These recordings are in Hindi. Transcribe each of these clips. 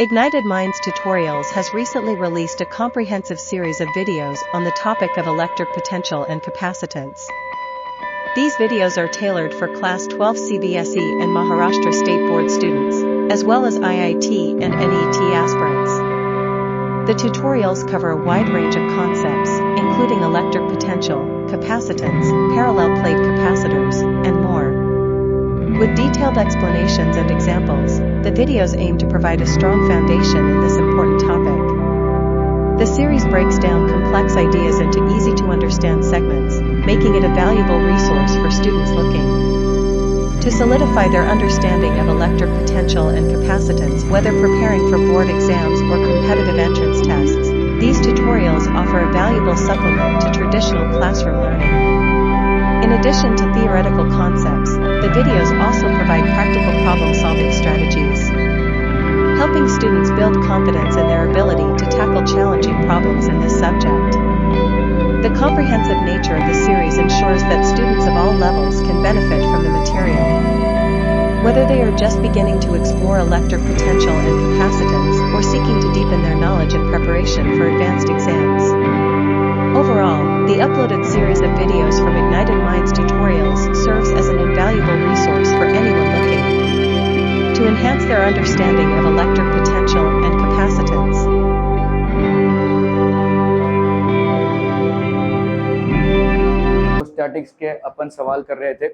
Ignited Minds Tutorials has recently released a comprehensive series of videos on the topic of electric potential and capacitance. These videos are tailored for Class 12 CBSE and Maharashtra State Board students, as well as IIT and NET aspirants. The tutorials cover a wide range of concepts, including electric potential, capacitance, parallel plate capacitors, and more. With detailed explanations and examples, the videos aim to provide a strong foundation in this important topic. The series breaks down complex ideas into easy-to-understand segments, making it a valuable resource for students looking to solidify their understanding of electric potential and capacitance, whether preparing for board exams or competitive entrance tests. These tutorials offer a valuable supplement to traditional classroom learning. In addition to theoretical concepts, the videos also provide practical problem-solving strategies, helping students build confidence in their ability to tackle challenging problems in this subject. The comprehensive nature of the series ensures that students of all levels can benefit from the material. Whether they are just beginning to explore electric potential and capacitance or seeking to deepen their knowledge in preparation for advanced exams. Overall, the uploaded series of videos from Ignited Minds Tutorials serves as an invaluable resource for anyone looking to enhance their understanding of electric potential and capacitance. Statics के अपन सवाल कर रहे थे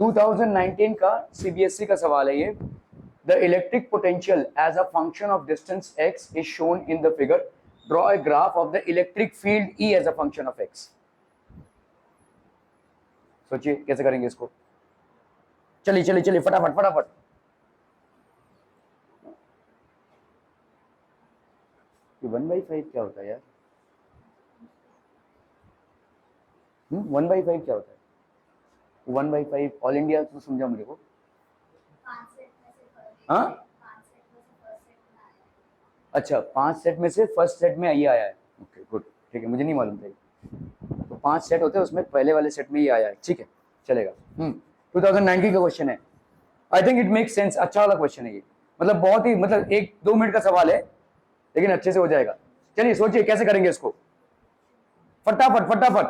2019 का सीबीएसई का सवाल है ये the electric potential as a function of distance x is shown in the figure draw a graph of the electric field E as a function of x। सोचिए कैसे करेंगे इसको। चलिए चलिए चलिए फटाफट फटाफट। ये 1/5 क्या होता है यार? 1/5 क्या होता है? 1/5 ऑल इंडिया तो समझा मेरे को। हाँ अच्छा 5 सेट में से फर्स्ट सेट में ये आया है। ओके गुड ठीक है मुझे नहीं मालूम था। तो 5 सेट होते हैं उसमें पहले वाले सेट में ये आया है ठीक है चलेगा। 2019 का क्वेश्चन है। I think it make sense. अच्छा वाला क्वेश्चन है ये मतलब बहुत ही मतलब 1-2 मिनट का सवाल है लेकिन अच्छे से हो जाएगा। चलिए सोचिए कैसे करेंगे इसको फटाफट फटाफट।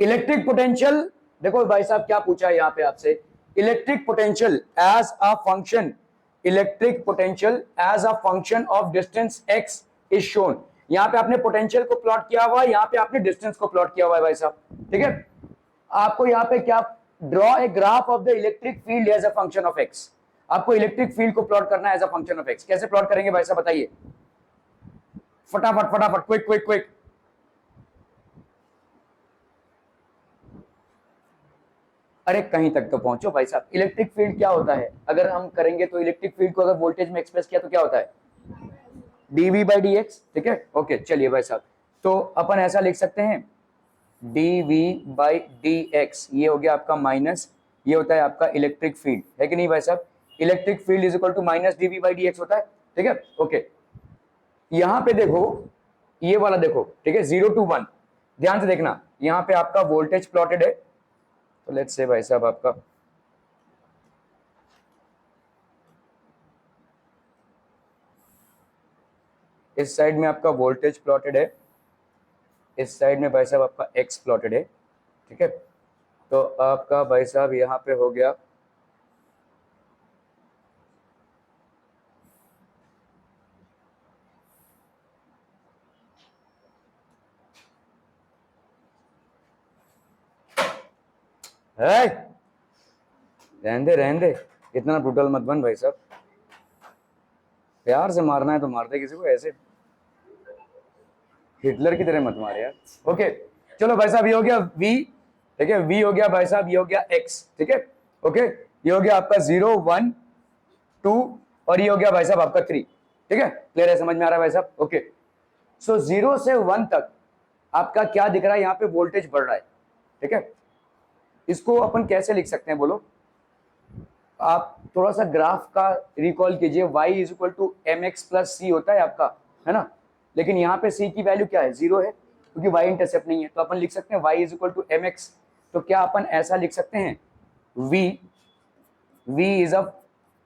इलेक्ट्रिक पोटेंशियल देखो भाई साहब क्या पूछा है यहाँ पे आपसे। Electric potential as a function electric potential as a function of distance x is shown. यहाँ पे आपने पोटेंशियल को प्लॉट किया हुआ है यहाँ पे आपने डिस्टेंस को प्लॉट किया हुआ है भाई साहब ठीक है। आपको यहाँ पे क्या draw a graph of the electric field as a function of x। आपको इलेक्ट्रिक फील्ड को प्लॉट करना है as a function of x। कैसे प्लॉट करेंगे भाई साहब बताइए फटाफट फटाफट क्विक क्विक क्विक। अरे कहीं तक तो पहुंचो भाई साहब। इलेक्ट्रिक फील्ड क्या होता है अगर हम करेंगे तो इलेक्ट्रिक फील्ड को अगर वोल्टेज में एक्सप्रेस किया तो क्या होता है dV/dx ठीक है। ओके चलिए भाई साहब तो अपन ऐसा लिख सकते हैं dV/dx ये हो गया आपका माइनस ये होता है आपका इलेक्ट्रिक फील्ड है कि नहीं भाई साहब। Electric field is equal to minus dV/dx होता है ठीक है। ओके यहां पे देखो ये वाला देखो ठीक है 0 to 1 ध्यान से देखना यहाँ पे आपका वोल्टेज प्लॉटेड है। तो लेट्स से भाई साहब आपका इस साइड में आपका वोल्टेज प्लॉटेड है इस साइड में भाई साहब आपका एक्स प्लॉटेड है ठीक है। तो आपका भाई साहब यहाँ पे हो गया रहने दे इतना ब्रूटल मत बन भाई साहब। प्यार से मारना है तो मार दे किसी को ऐसे हिटलर की तरह मत मारे यार। ओके चलो भाई साहब ये हो गया v ठीक है v हो गया भाई साहब ये हो गया x ठीक है। ओके ये हो गया आपका 0 1 2 और ये हो गया भाई साहब आपका 3 ठीक है। क्लियर है समझ में आ रहा है भाई साहब। ओके सो 0 से 1 तक आपका क्या दिख रहा है यहाँ पे वोल्टेज बढ़ रहा है ठीक है। इसको अपन कैसे लिख सकते हैं बोलो आप थोड़ा सा ग्राफ का रिकॉल कीजिए। y is equal to mx plus c होता है आपका है ना लेकिन यहाँ पे c की वैल्यू क्या है 0 है क्योंकि y इंटरसेप्ट नहीं है। तो अपन लिख सकते हैं y is equal to mx। तो क्या अपन ऐसा लिख सकते हैं v इज अ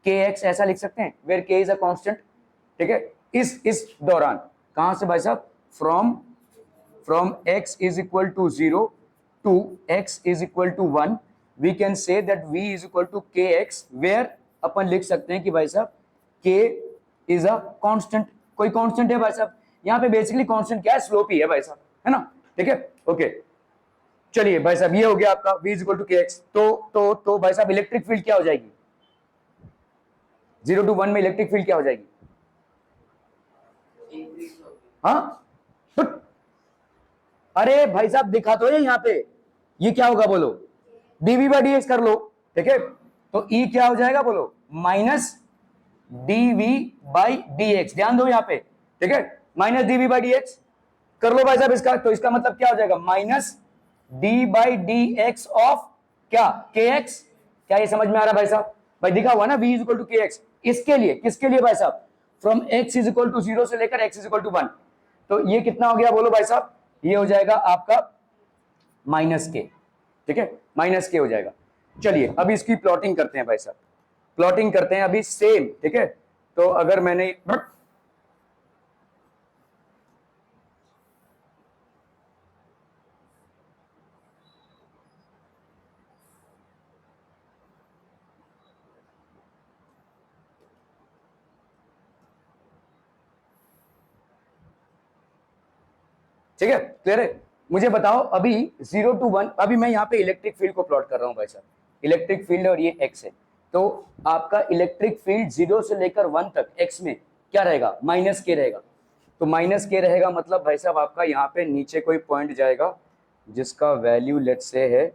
के एक्स ऐसा लिख सकते हैं, वेयर के इज अ कांस्टेंट, ठीक है। इस दौरान कहां से भाई साहब, from x is equal to 0 to x is equal to 1, we can say that v is equal to K X, where अपन लिख सकते हैं कि भाई साहब k इज अ कांस्टेंट, कोई कांस्टेंट है भाई साहब, यहाँ पे बेसिकली कांस्टेंट क्या है, स्लोप ही है भाई साहब, है ना, ठीक है। ओके चलिए भाई साहब, ये हो गया आपका v is equal to K x. तो भाई साहब इलेक्ट्रिक फील्ड क्या हो जाएगी, 0 टू 1 में इलेक्ट्रिक फील्ड क्या हो जाएगी, हाँ अरे भाई साहब दिखा तो है यहाँ पे, ये क्या होगा बोलो, dv बाई डी एक्स कर लो, ठीक है। तो E क्या हो जाएगा बोलो, minus dv by D x, ध्यान दो यहाँ पे, ठीक है, minus dv by D x कर लो भाई साहब इसका, तो इसका मतलब क्या हो जाएगा, minus d by D x of क्या, के एक्स। क्या ये समझ में आ रहा है भाई साहब, भाई दिखा हुआ ना v is equal to K X, इसके लिए किसके लिए भाई साहब, from x is equal to 0 से लेकर x इज इक्वल टू 1, तो ये कितना हो गया बोलो भाई साहब, ये हो जाएगा आपका माइनस के, ठीक है, माइनस के हो जाएगा। चलिए अब इसकी प्लॉटिंग करते हैं भाई साहब, प्लॉटिंग करते हैं अभी सेम, ठीक है। तो अगर मैंने ठीक है, क्लियर है, मुझे बताओ अभी 0 टू 1, अभी मैं यहाँ पे इलेक्ट्रिक फील्ड को प्लॉट कर रहा हूँ भाई साहब, इलेक्ट्रिक फील्ड और ये x है, तो आपका इलेक्ट्रिक फील्ड 0 से लेकर 1 तक x में क्या रहेगा, माइनस के रहेगा, तो माइनस के रहेगा मतलब भाई साहब आपका यहाँ पे नीचे कोई पॉइंट जाएगा जिसका वैल्यू लेट से है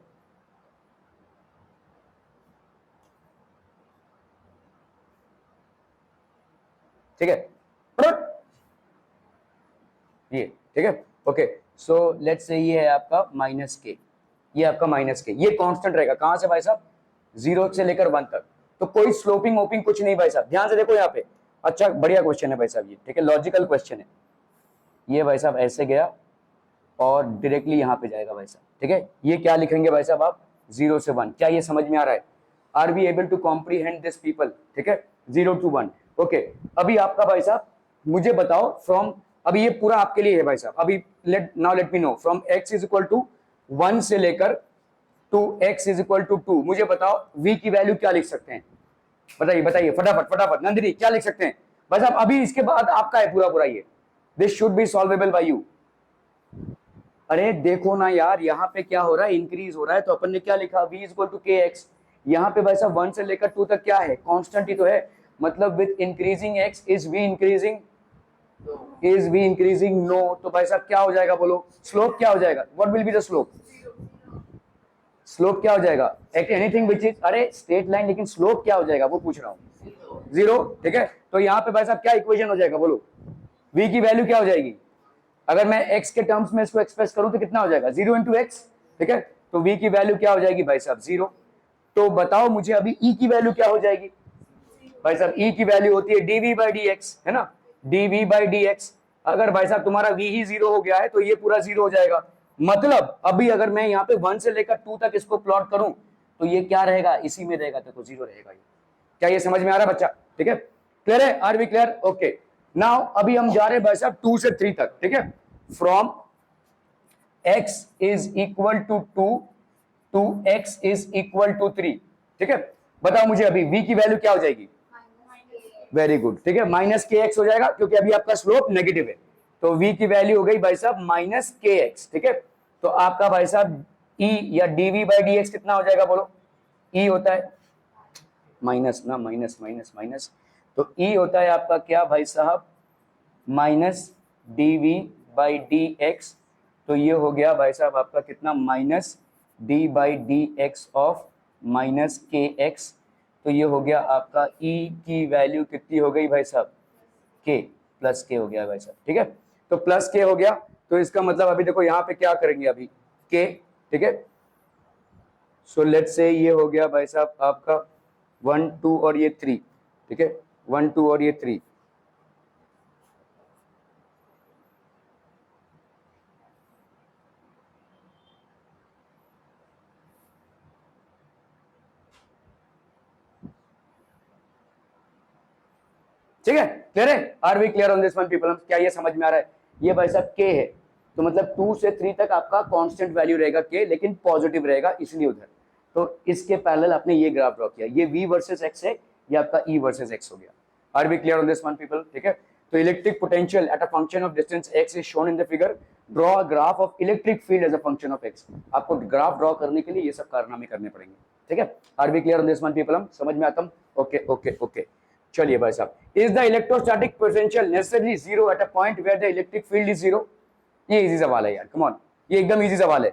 ठीक है, ये ठीक है, ओके। सो लेट्स से ये है आपका माइनस के, ये आपका माइनस के, ये कांस्टेंट रहेगा कहां से भाई साहब, 0 से लेकर 1 तक, तो कोई स्लोपिंग वोपिंग कुछ नहीं भाई साहब, ध्यान से देखो यहाँ पे, अच्छा बढ़िया क्वेश्चन है भाई साहब ये, ठीक है, लॉजिकल क्वेश्चन है ये भाई साहब, ऐसे गया और डायरेक्टली यहाँ पे जाएगा भाई साहब, ठीक है। ये क्या लिखेंगे भाई साहब आप, 0 से 1, क्या ये समझ में आ रहा है, are we able to comprehend this people, ठीक है, 0 टू 1, ओके। अभी आपका भाई साहब मुझे बताओ फ्रॉम, अभी ये पूरा आपके लिए है भाई साहब, अभी let me know from x is equal to 1 से लेकर to x is equal to 2, मुझे बताओ v की वैल्यू क्या लिख सकते हैं, बताइए बताइए फटाफट फटाफट, नंदिनी क्या लिख सकते हैं भाई साहब, अभी इसके बाद आपका है पूरा पूरा ये, this should be solvable by you. अरे देखो ना यार, यहाँ पे क्या हो रहा है, इंक्रीज हो रहा है, तो अपन ने क्या लिखा, v is equal to K x, यहाँ पे भाई साहब 1 से लेकर 2 तक क्या है, कांस्टेंट ही तो है, मतलब with increasing x is v increasing, is v increasing, no, तो भाई साहब क्या हो जाएगा बोलो, स्लोप क्या हो जाएगा, what will be the slope, slope क्या हो जाएगा, एनीथिंग विच इज, अरे स्ट्रेट लाइन, लेकिन स्लोप क्या हो जाएगा वो पूछ रहा हूँ, 0, ठीक है। तो यहाँ पे भाई साहब क्या इक्वेशन हो जाएगा बोलो, v की वैल्यू क्या हो जाएगी, अगर मैं x के टर्म्स में इसको एक्सप्रेस करूं तो कितना हो जाएगा, 0 इंटू एक्स, ठीक है, तो v की वैल्यू क्या हो जाएगी भाई साहब 0, तो बताओ मुझे अभी e की वैल्यू क्या हो जाएगी भाई साहब, e की वैल्यू होती है dv बाई डी एक्स, है ना, dv बाई डी एक्स, अगर भाई साहब तुम्हारा v ही 0 हो गया है तो ये पूरा 0 हो जाएगा, मतलब अभी अगर मैं यहाँ पे 1 से लेकर 2 तक इसको प्लॉट करूं तो ये क्या रहेगा, इसी में रहेगा, तो 0 रहेगा ये, क्या ये समझ में आ रहा है बच्चा, ठीक है, क्लियर है, are we clear, okay. Now अभी हम जा रहे हैं भाई साहब 2 से 3 तक, ठीक है, from x is equal to 2 to x is equal to 3, ठीक है, बताओ मुझे अभी v की वैल्यू क्या हो जाएगी, वेरी गुड, ठीक है, माइनस के एक्स हो जाएगा क्योंकि अभी आपका स्लोप नेगेटिव है, तो v की वैल्यू हो गई भाई साहब माइनस के एक्स, ठीक है, तो आपका भाई साहब e या dv बाई डी एक्स कितना हो जाएगा बोलो, e होता है माइनस ना, माइनस माइनस माइनस, तो e होता है आपका क्या भाई साहब, minus dv by D x, तो ये हो गया भाई साहब आपका कितना, minus d by D x of minus के एक्स, तो ये हो गया आपका e की वैल्यू कितनी हो गई भाई साहब, k प्लस के हो गया भाई साहब, ठीक है, तो प्लस के हो गया, तो इसका मतलब अभी देखो यहाँ पे क्या करेंगे अभी k, ठीक है, सो लेट्स से ये हो गया भाई साहब आपका 1 2 और ये 3, ठीक है, 1 2 और ये 3, ठीक है, क्लियर है? Are we clear on this one people? क्या ये समझ में आ रहा है? ये भाई साहब के है, तो मतलब 2 से 3 तक आपका कांस्टेंट वैल्यू रहेगा के, लेकिन पॉजिटिव रहेगा इसलिए उधर। तो इसके पैरेलल आपने ये ग्राफ ड्रॉ किया, ये v वर्सेस x है, ये आपका e वर्सेस x हो गया। Are we clear on this one people? ठीक है, तो electric potential at a function of distance x is shown in the figure. Draw a graph of electric field as a function of x। आपको ग्राफ ड्रॉ करने के लिए ये सब कारनामे करने पड़ेंगे। ठीक है, are we clear on this one people? हम समझ में आता हूं? ओके ओके ओके, चलिए भाई साहब, is the electrostatic potential necessarily zero at a point where the electric field is zero? ये इजी सवाल है यार, कम ऑन, ये एकदम इजी सवाल है,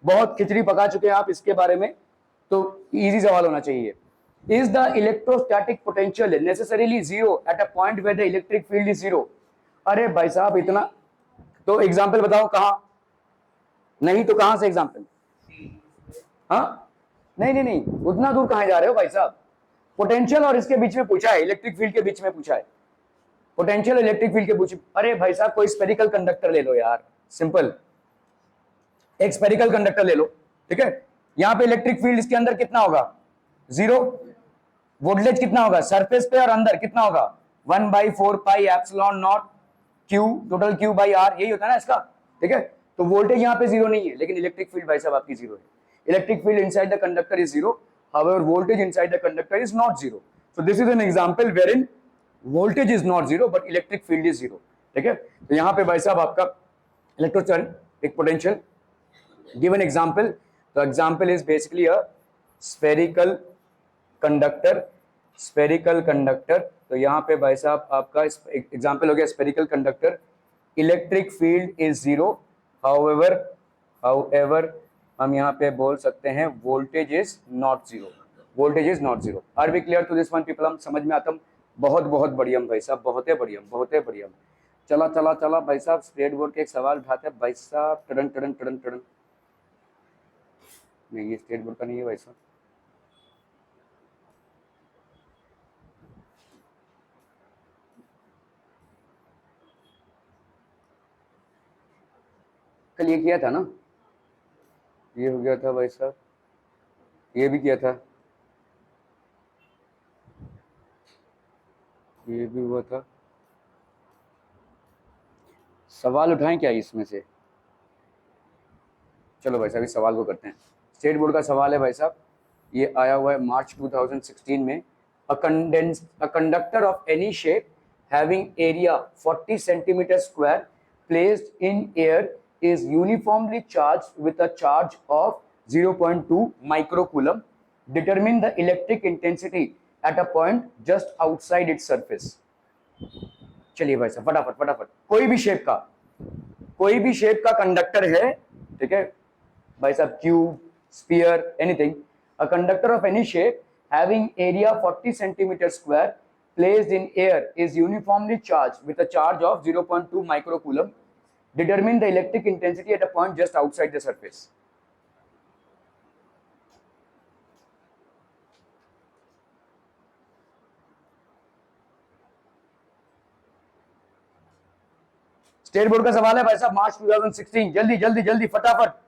बहुत खिचड़ी पका चुके हैं आप इसके बारे में, तो इजी सवाल होना चाहिए। Is the electrostatic potential necessarily zero at a point where the electric field is zero? अरे भाई साहब इतना, तो एग्जाम्पल बताओ कहां, नहीं तो कहां से एग्जाम्पल? हाँ नहीं नहीं नहीं, उतना दूर कहां जा रहे हो भाई साहब? पोटेंशियल और इसके बीच में पूछा है, इलेक्ट्रिक फील्ड के बीच में पूछा है, पोटेंशियल इलेक्ट्रिक फील्ड के बीच। अरे भाई साहब कोई स्पेरिकल कंडक्टर ले लो यार, सिंपल, एक स्पेरिकल कंडक्टर ले लो। ठीक है, यहां पे इलेक्ट्रिक फील्ड इसके अंदर कितना होगा? जीरो। वोल्टेज कितना होगा सरफेस पे और अंदर कितना होगा? 1/4 pi epsilon naught Q, total Q by R, यही होता है ना इसका। ठीक है, तो वोल्टेज यहाँ पे जीरो नहीं है, लेकिन इलेक्ट्रिक फील्ड भाई साहब आपकी जीरो है। Electric field inside the conductor is zero, however voltage inside the conductor is not zero. So this is an example wherein voltage is not zero but electric field is zero. ठीक है, तो यहाँ पे भाई साहब आपका electrostatic potential, give an example, the example is basically a spherical conductor, spherical conductor। तो यहाँ पे भाई साहब आपका एग्जाम्पल हो गया spherical conductor, electric field is zero, however हम यहाँ पे बोल सकते हैं voltage is not zero, voltage is not zero। Are we clear to this one people? हम समझ में आता हूँ? बहुत बहुत बढ़िया भाई साहब, बहुत है बढ़िया, बहुत है बढ़िया। चला चला चला भाई साहब, स्ट्रेट बोर्ड के एक सवाल उठाते हैं भाई साहब, टड़न टड़न टड़न टड़न। नहीं ये स्टेट बोर्ड का नहीं है भाई साहब, कल ये किया था ना, ये हो गया था भाई साहब, ये भी किया था, ये भी हुआ था। सवाल उठाएं क्या इसमें से? चलो भाई साहब इस सवाल को करते हैं। स्टेट बोर्ड का सवाल है भाई साहब, ये आया हुआ है मार्च 2016 में। A conductor of any shape having area 40 centimetre square placed in air is uniformly charged with a charge of 0.2 microcoulomb. Determine the electric intensity at a point just outside its surface। चलिए भाई साहब फटाफट फटाफट, कोई भी शेप का कंडक्टर है, ठीक है भाई साहब, cube, sphere, anything, a conductor of any shape having area 40 centimeter square placed in air is uniformly charged with a charge of 0.2 microcoulomb। Determine the electric intensity at a point just outside the surface। State board का सवाल है भाई साहब, मार्च 2016, जल्दी जल्दी जल्दी फटाफट।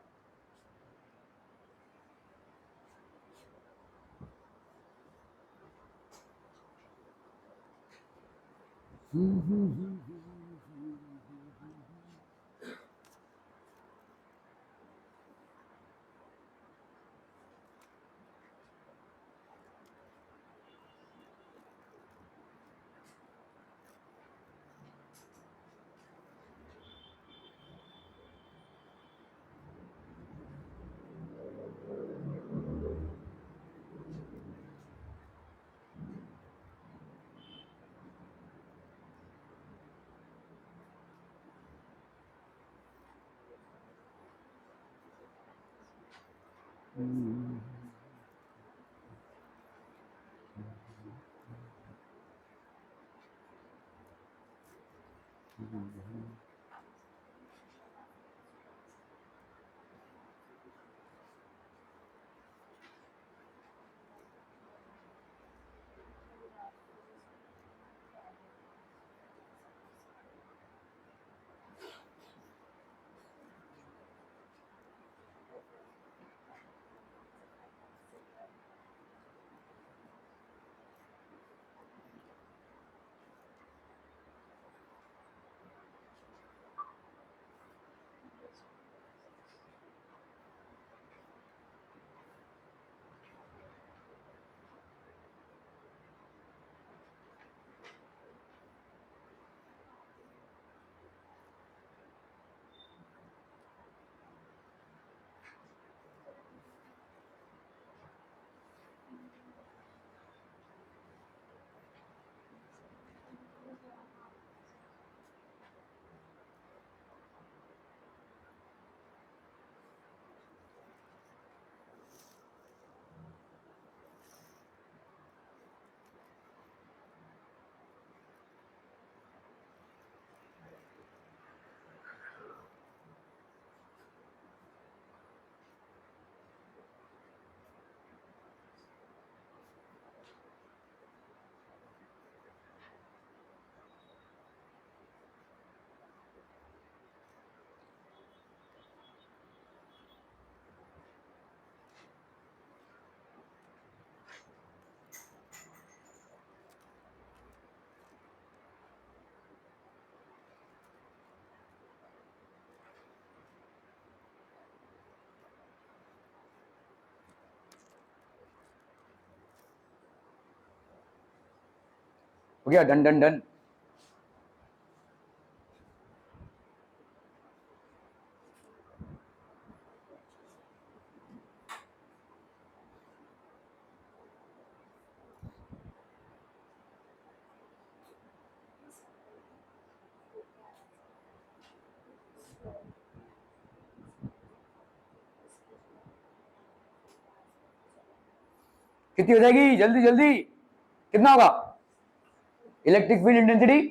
हो गया, डन डन डन। कितनी हो जाएगी, जल्दी जल्दी, कितना होगा इलेक्ट्रिक फील्ड इंटेंसिटी?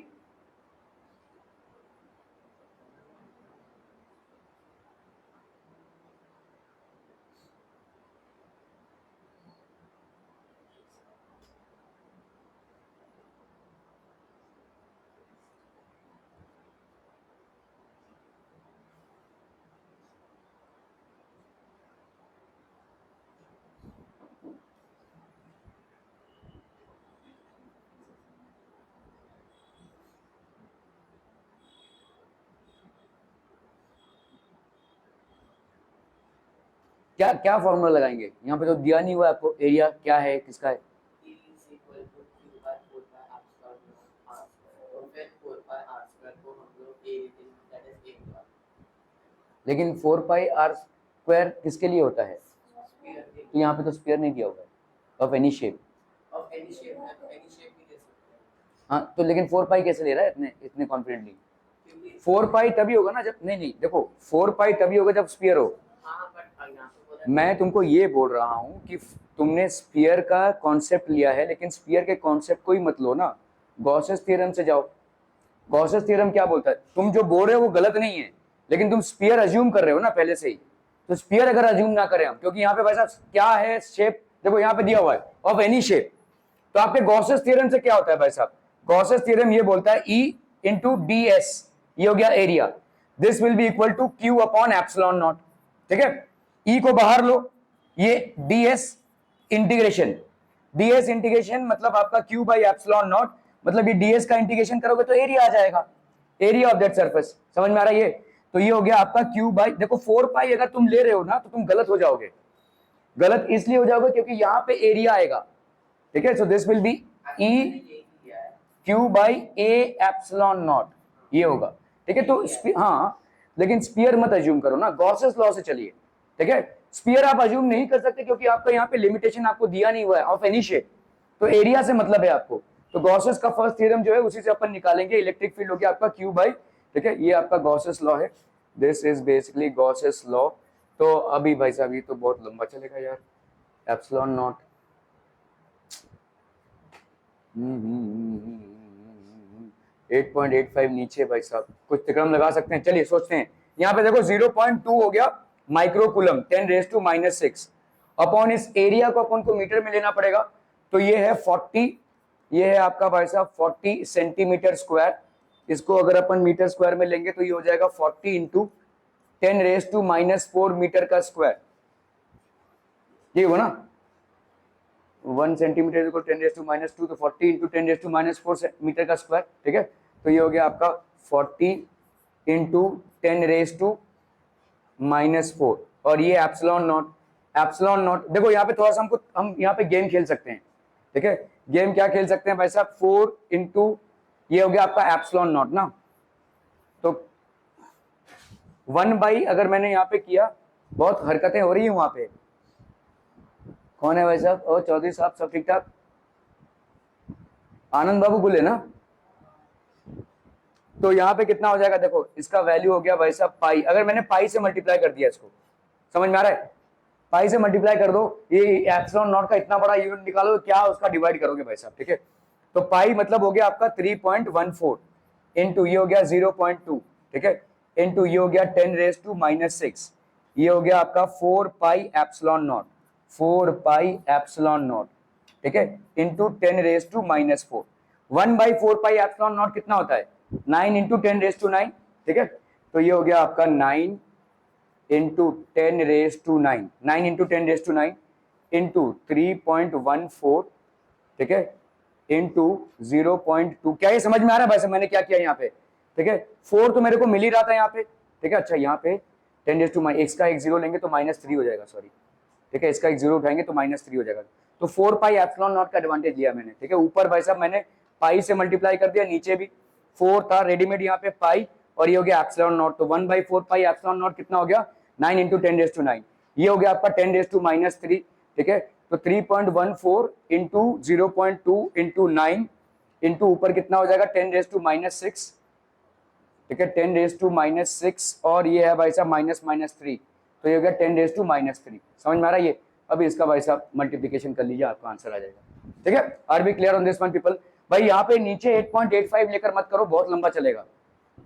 क्या क्या फॉर्मूला लगाएंगे यहाँ पे, तो दिया नहीं हुआ आपको एरिया क्या है, किसका है? लेकिन 4πr² किसके लिए होता है? तो यहाँ पे तो स्फीयर नहीं दिया हुआ है, ऑफ एनी शेप। हाँ तो लेकिन 4π कैसे ले रहा है इतने इतने कॉन्फिडेंटली? 4π तभी होगा ना जब, नहीं नहीं देखो 4π तभी होगा जब स्फीयर हो। मैं तुमको ये बोल रहा हूँ कि तुमने स्फीयर का कॉन्सेप्ट लिया है, लेकिन स्फीयर के कॉन्सेप्ट को ही मत लो ना, गॉसेस थ्योरम से जाओ। गॉसेस थ्योरम क्या बोलता है? तुम जो बोल रहे हो वो गलत नहीं है, लेकिन तुम स्फीयर अज्यूम कर रहे हो ना पहले से ही। तो स्फीयर अगर अज्यूम ना करें हम, क्योंकि यहाँ पे भाई साहब क्या है शेप, देखो यहाँ पे दिया हुआ है ऑफ एनी शेप। तो आपके गॉसेस थ्योरम से क्या होता है भाई साहब? गॉसेस थ्योरम ये बोलता है E इंटू डी एस, ये हो गया area, this will be equal to Q upon epsilon naught. ठीक है, E को बाहर लो, ये ds इंटीग्रेशन, ds इंटीग्रेशन मतलब आपका Q बाई एप्सिलॉन नॉट, मतलब ये ds का इंटीग्रेशन करोगे तो एरिया आ जाएगा, एरिया ऑफ दैट सरफेस। समझ में आ रहा है ये? तो ये हो गया आपका Q बाई, देखो 4π अगर तुम ले रहे हो ना तो तुम गलत हो जाओगे। गलत इसलिए हो जाओगे क्योंकि यहाँ पे एरिया आएगा। ठीक है, सो this will B E Q by a epsilon not, ये होगा। ठीक है, तो हाँ लेकिन स्फीयर मत अज्यूम करो ना, गॉसेस लॉ से चलिए। ठीक है, स्फीयर आप अज्यूम नहीं कर सकते क्योंकि आपका यहाँ पे लिमिटेशन आपको दिया नहीं हुआ है ऑफ एनी शेप, तो एरिया से मतलब है आपको। तो गॉसेस का फर्स्ट थ्योरम जो है उसी से अपन निकालेंगे, इलेक्ट्रिक फील्ड हो गया आपका Q बाई, ठीक है, ये आपका गॉसेस लॉ है, this is basically Gauss's law. तो अभी भाई साहब ये तो बहुत लंबा चलेगा यार, एप्सिलॉन नॉट 8.85 नीचे भाई साहब, कुछ तिक्रम लगा सकते हैं, चलिए सोचते हैं। यहाँ पे देखो 0.2 हो गया माइक्रोकूलम 10⁻⁶ अपॉन इस एरिया को अपन को मीटर में लेना पड़ेगा, तो ये है 40, ये है आपका भाई साहब 40 सेंटीमीटर स्क्वायर। इसको अगर अपन मीटर स्क्वायर में लेंगे तो ये हो जाएगा 40 इंटू 10⁻⁴ मीटर का स्क्वायर, ये हुआ ना 1 सेंटीमीटर इक्वल 10⁻², तो 40 इंटू 10⁻⁴ मीटर का स्क्वायर। ठीक है, तो ये हो गया आपका 40 इंटू 10⁻⁻⁴, और ये एप्सिलॉन नॉट। एप्सिलॉन नॉट देखो यहाँ पे थोड़ा सा हम यहाँ पे गेम खेल सकते हैं। ठीक है, गेम क्या खेल सकते हैं भाई साहब, 4 इंटू ये हो गया आपका एप्सिलॉन नॉट ना, तो 1 अगर मैंने यहाँ पे किया, बहुत हरकतें हो रही है वहां पे, कौन है भाई साहब? और चौधरी साहब सब ठीक ठाक? आनंद बाबू बोले ना? तो यहाँ पे कितना हो जाएगा, देखो इसका वैल्यू हो गया भाई साहब पाई, अगर मैंने पाई से मल्टीप्लाई कर दिया इसको, समझ में आ रहा है? पाई से मल्टीप्लाई कर दो, ये एप्सिलॉन नॉट का इतना बड़ा यूनिट निकालो, क्या उसका डिवाइड करोगे भाई साहब। ठीक है, तो पाई मतलब हो गया आपका 3.14 इंटू ये हो गया 0.2, ठीक है, इंटू ये हो गया 10⁻⁻⁶, ये हो गया आपका 4π एप्सिलॉन नॉट, 4π एप्सिलॉन नॉट, ठीक है, इंटू 10⁻⁻⁴। 1/4π एप्सिलॉन नॉट कितना होता है? 9 इंटू 10⁻⁹, ठीक है, तो ये हो गया आपका 9 इंटू 10⁻⁹, 9 इंटू 10⁻⁹ इंटू 3.14, ठीक है, इंटू 0.2। क्या ये समझ में आ रहा है भाई? मैंने क्या किया यहाँ पे? ठीक है, 4 तो मेरे को मिल ही रहा था यहाँ पे। ठीक है, अच्छा यहाँ पे 10⁻⁻, x का एक 0 लेंगे तो -3 हो जाएगा, सॉरी। ठीक है, इसका एक 0 उठाएंगे तो -3 हो जाएगा। तो 4π एप्सिलॉन नॉट का एडवांटेज लिया मैंने। ठीक है, ऊपर भाई साहब मैंने पाई से मल्टीप्लाई कर दिया, नीचे भी 4 था रेडीमेड यहाँ पे पाई, और ये हो गया एप्सिलॉन नॉट, तो 1/4 पाई एप्सिलॉन नॉट कितना हो गया 9 × 10⁻⁹, ये हो गया आपका 10⁻⁻3, ठीक है। तो 3.14 इंटू 0.2 इंटू 9 इंटू ऊपर कितना हो जाएगा 10⁻⁻6, ठीक है 10⁻⁻6, और ये है भाई साहब -3, तो ये हो गया 10⁻⁻3। समझ में आ रहा है ये? अभी इसका भाई साहब मल्टीप्लिकेशन कर लीजिए, आपका आंसर आ जाएगा, ठीक है। Are we clear on this one people? भाई यहाँ पे नीचे 8.85 लेकर मत करो, बहुत लंबा चलेगा।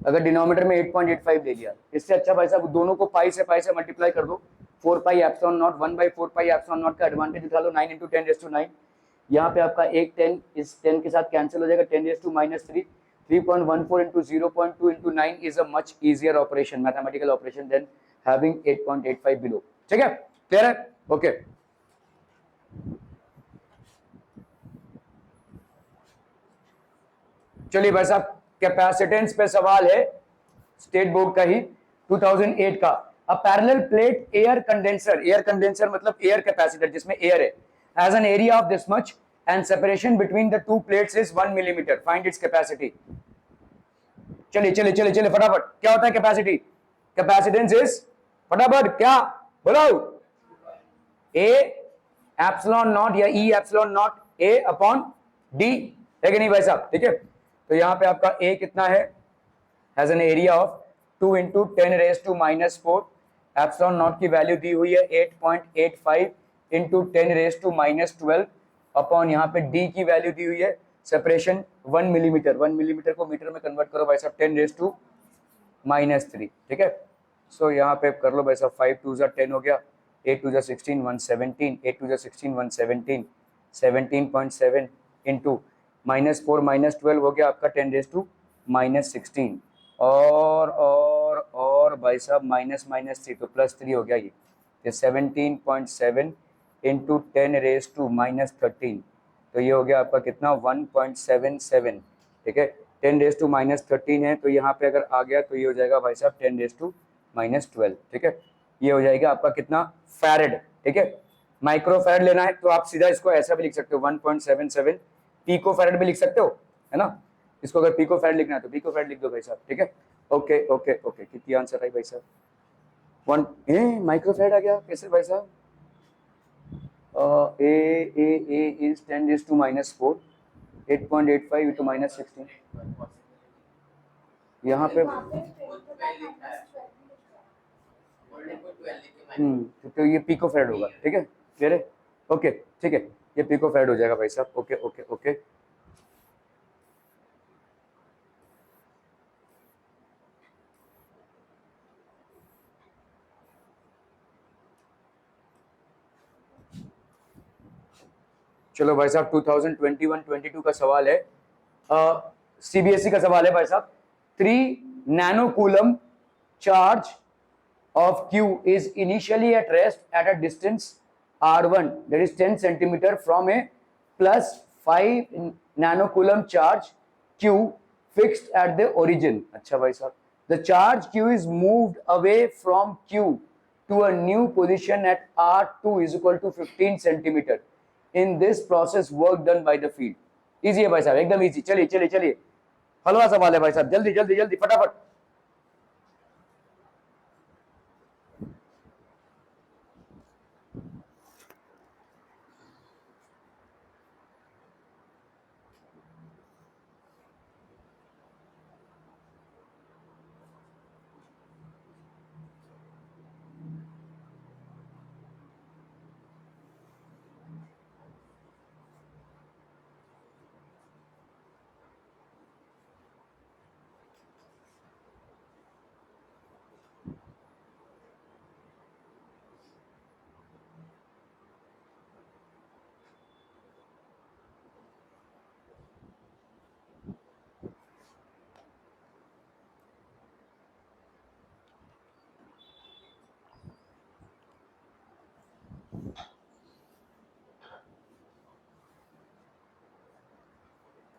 अगर डिनोमिनेटर में 8.85 ले लिया, इससे अच्छा भाई साहब दोनों को पाई से मल्टीप्लाई कर दो, 4 pi epsilon not 1/4 pi epsilon not का एडवांटेज उठा लो, 9 × 10⁻⁹। यहाँ पे आपका एक 10 इस 10 के साथ कैंसिल हो जाएगा, 10⁻⁻3, 3.14 into 0.2 into 9 is a much easier operation, mathematical operation than having 8.85 below, ठीक है, क्लियर है? ओके चलिए भाई साहब, कैपेसिटेंस पे सवाल है, स्टेट बोर्ड का ही 2008 का। A parallel plate air condenser मतलब एयर कैपेसिटर जिसमें एयर है, has an area of this much and separation between the two plates is 1 millimetre, find its capacity. चलिए फटाफट, क्या होता है कैपेसिटी? कैपेसिटेंस इज, फटाफट क्या बोलो, ए एप्सिलॉन नॉट या E epsilon naught A upon D, है कि नहीं भाई साहब? ठीक है, तो यहां पे आपका ए कितना है, has an area of 2 × 10⁻⁻4, epsilon naught की वैल्यू दी हुई है 8.85 × 10⁻12 अपॉन यहाँ पे डी की वैल्यू दी हुई है सेपरेशन 1 मिलीमीटर, 1 मिलीमीटर को मीटर में कन्वर्ट करो भाई साहब 10⁻⁻3, ठीक है। सो यहाँ पे कर लो भाई साहब, 5 2 10 हो गया, 8 2 16 117, 8 2 16 117, 17.7 इंटू -4 -12 हो गया आपका 10⁻⁻16, और भाई साहब -3 तो +3 हो गया ये 17.7 इंटू 10⁻⁻13, तो ये हो गया आपका कितना 1.77, ठीक है। 10⁻⁻13 है, तो यहाँ पे अगर आ गया तो ये हो जाएगा भाई साहब 10⁻12, ठीक है। ये हो जाएगा आपका कितना फैरेड, ठीक है। माइक्रो फैरेड लेना है तो आप सीधा इसको ऐसा भी लिख सकते हो 1.77, पीको फैरेड भी लिख सकते हो, है ना। इसको अगर पीको फैरेड लिखना है तो पीको फैरेड लिख दो भाई साहब, ठीक है। ओके ओके ओके, कितनी आंसर आई भाई साहब? 1 माइक्रो फैरेड आ गया, कैसे भाई साहब? A is 10⁻⁻4, 8.85 × -16, यहाँ पे तो ये पिको फैरेड होगा, ठीक है, क्लियर है? ओके ठीक है, ये पिको फैरेड हो जाएगा भाई साहब, ओके ओके ओके। चलो भाई साहब 2021-22 का सवाल है, सीबीएसई का सवाल है भाई साहब। 3 नैनोकूलम charge of Q is initially at rest at a distance R1, that is 10 centimeter from a +5 nanocoulomb charge Q fixed at the origin. अच्छा भाई साहब, the charge Q is moved away from Q to a new position at R2 is equal to 15 centimeter. In this process, work done by the field. Easy है भाई साहब, एकदम easy। चलिए चलिए चलिए, हलवा सवाल है भाई साहब, जल्दी जल्दी जल्दी फटाफट।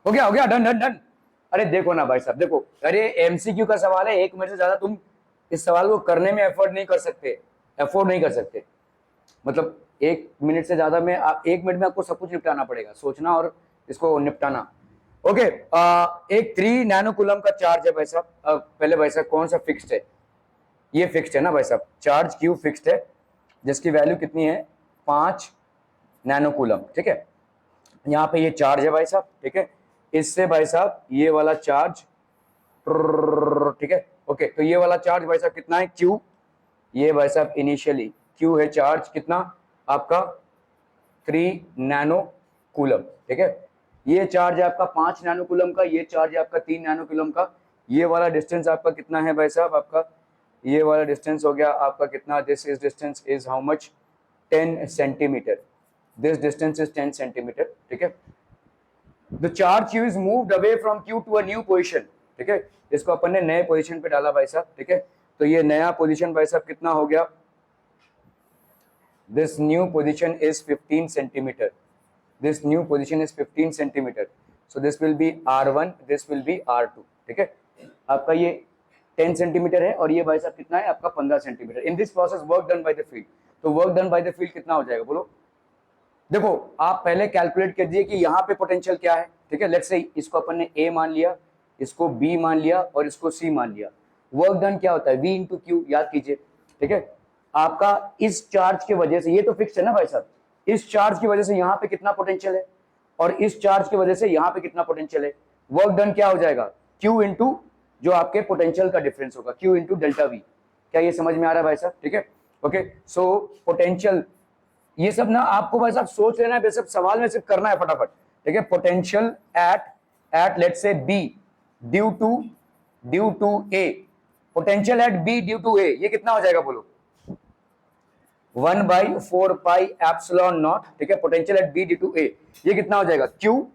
हो गया डन डन डन। अरे देखो ना भाई साहब, देखो, अरे एमसीक्यू का सवाल है, 1 मिनट से ज्यादा तुम इस सवाल को करने में अफोर्ड नहीं कर सकते, मतलब 1 मिनट से ज्यादा में 1 मिनट में आपको सब कुछ निपटाना पड़ेगा, सोचना और इसको निपटाना। ओके एक 3 नैनो कूलम का चार्ज है भाई साहब। पहले भाई साहब कौन सा फिक्स्ड है? ये फिक्स्ड है ना भाई साहब, चार्ज क्यू फिक्स्ड है जिसकी वैल्यू कितनी है 5 नैनो कूलम। ठीक है, यहाँ पे ये चार्ज है भाई साहब। ठीक है, इससे भाई साहब ये वाला चार्ज, ठीक है ओके, तो ये वाला चार्ज भाई साहब कितना है क्यू, ये भाई साहब इनिशियली क्यू है चार्ज कितना आपका 3 नैनो कूलम। ठीक है, ये चार्ज है आपका 5 नैनो कूलम का, ये चार्ज है आपका 3 नैनो कूलम का। ये वाला डिस्टेंस आपका कितना है भाई साहब, आपका ये वाला डिस्टेंस हो गया आपका कितना, this is distance is how much 10 centimetre, this distance is 10 centimetre. ठीक है, the charge Q is moved away from Q to a new position. ठीक है, इसको अपन ने नए पोजीशन पे डाला भाई साहब। ठीक है, तो ये नया पोजीशन भाई साहब कितना हो गया, this new position is 15 centimetre, this new position is 15 centimeter, so this will be R1, this will be R2। ठीक है, आपका ये 10 सेंटीमीटर है और ये भाई साहब कितना है आपका 15 centimetre. In this process work done by the field, तो work done by the field कितना हो जाएगा बोलो? देखो आप पहले कैलकुलेट कर दिए कि यहाँ पे पोटेंशियल क्या है। ठीक है, लेट्स से इसको अपन ने A मान लिया, इसको B मान लिया और इसको C मान लिया। वर्क डन क्या होता है V इंटू क्यू, याद कीजिए। ठीक है, आपका इस चार्ज की वजह से, ये तो फिक्स है ना भाई साहब, इस चार्ज की वजह से यहाँ पे कितना पोटेंशियल है और इस चार्ज की वजह से यहाँ पे कितना पोटेंशियल है। वर्क डन क्या हो जाएगा Q इंटू जो आपके पोटेंशियल का डिफरेंस होगा, Q इंटू डेल्टा V। क्या ये समझ में आ रहा है भाई साहब? ठीक है ओके, सो पोटेंशियल, ये सब ना आपको भाई साहब सोच लेना है, सब सवाल में सिर्फ करना है फटाफट। ठीक है, potential at let's say B due to A, potential at B due to A, ये कितना हो जाएगा बोलो? 1/4 पाई एप्सिलॉन नॉट। ठीक है, potential at B due to A, ये कितना हो जाएगा Q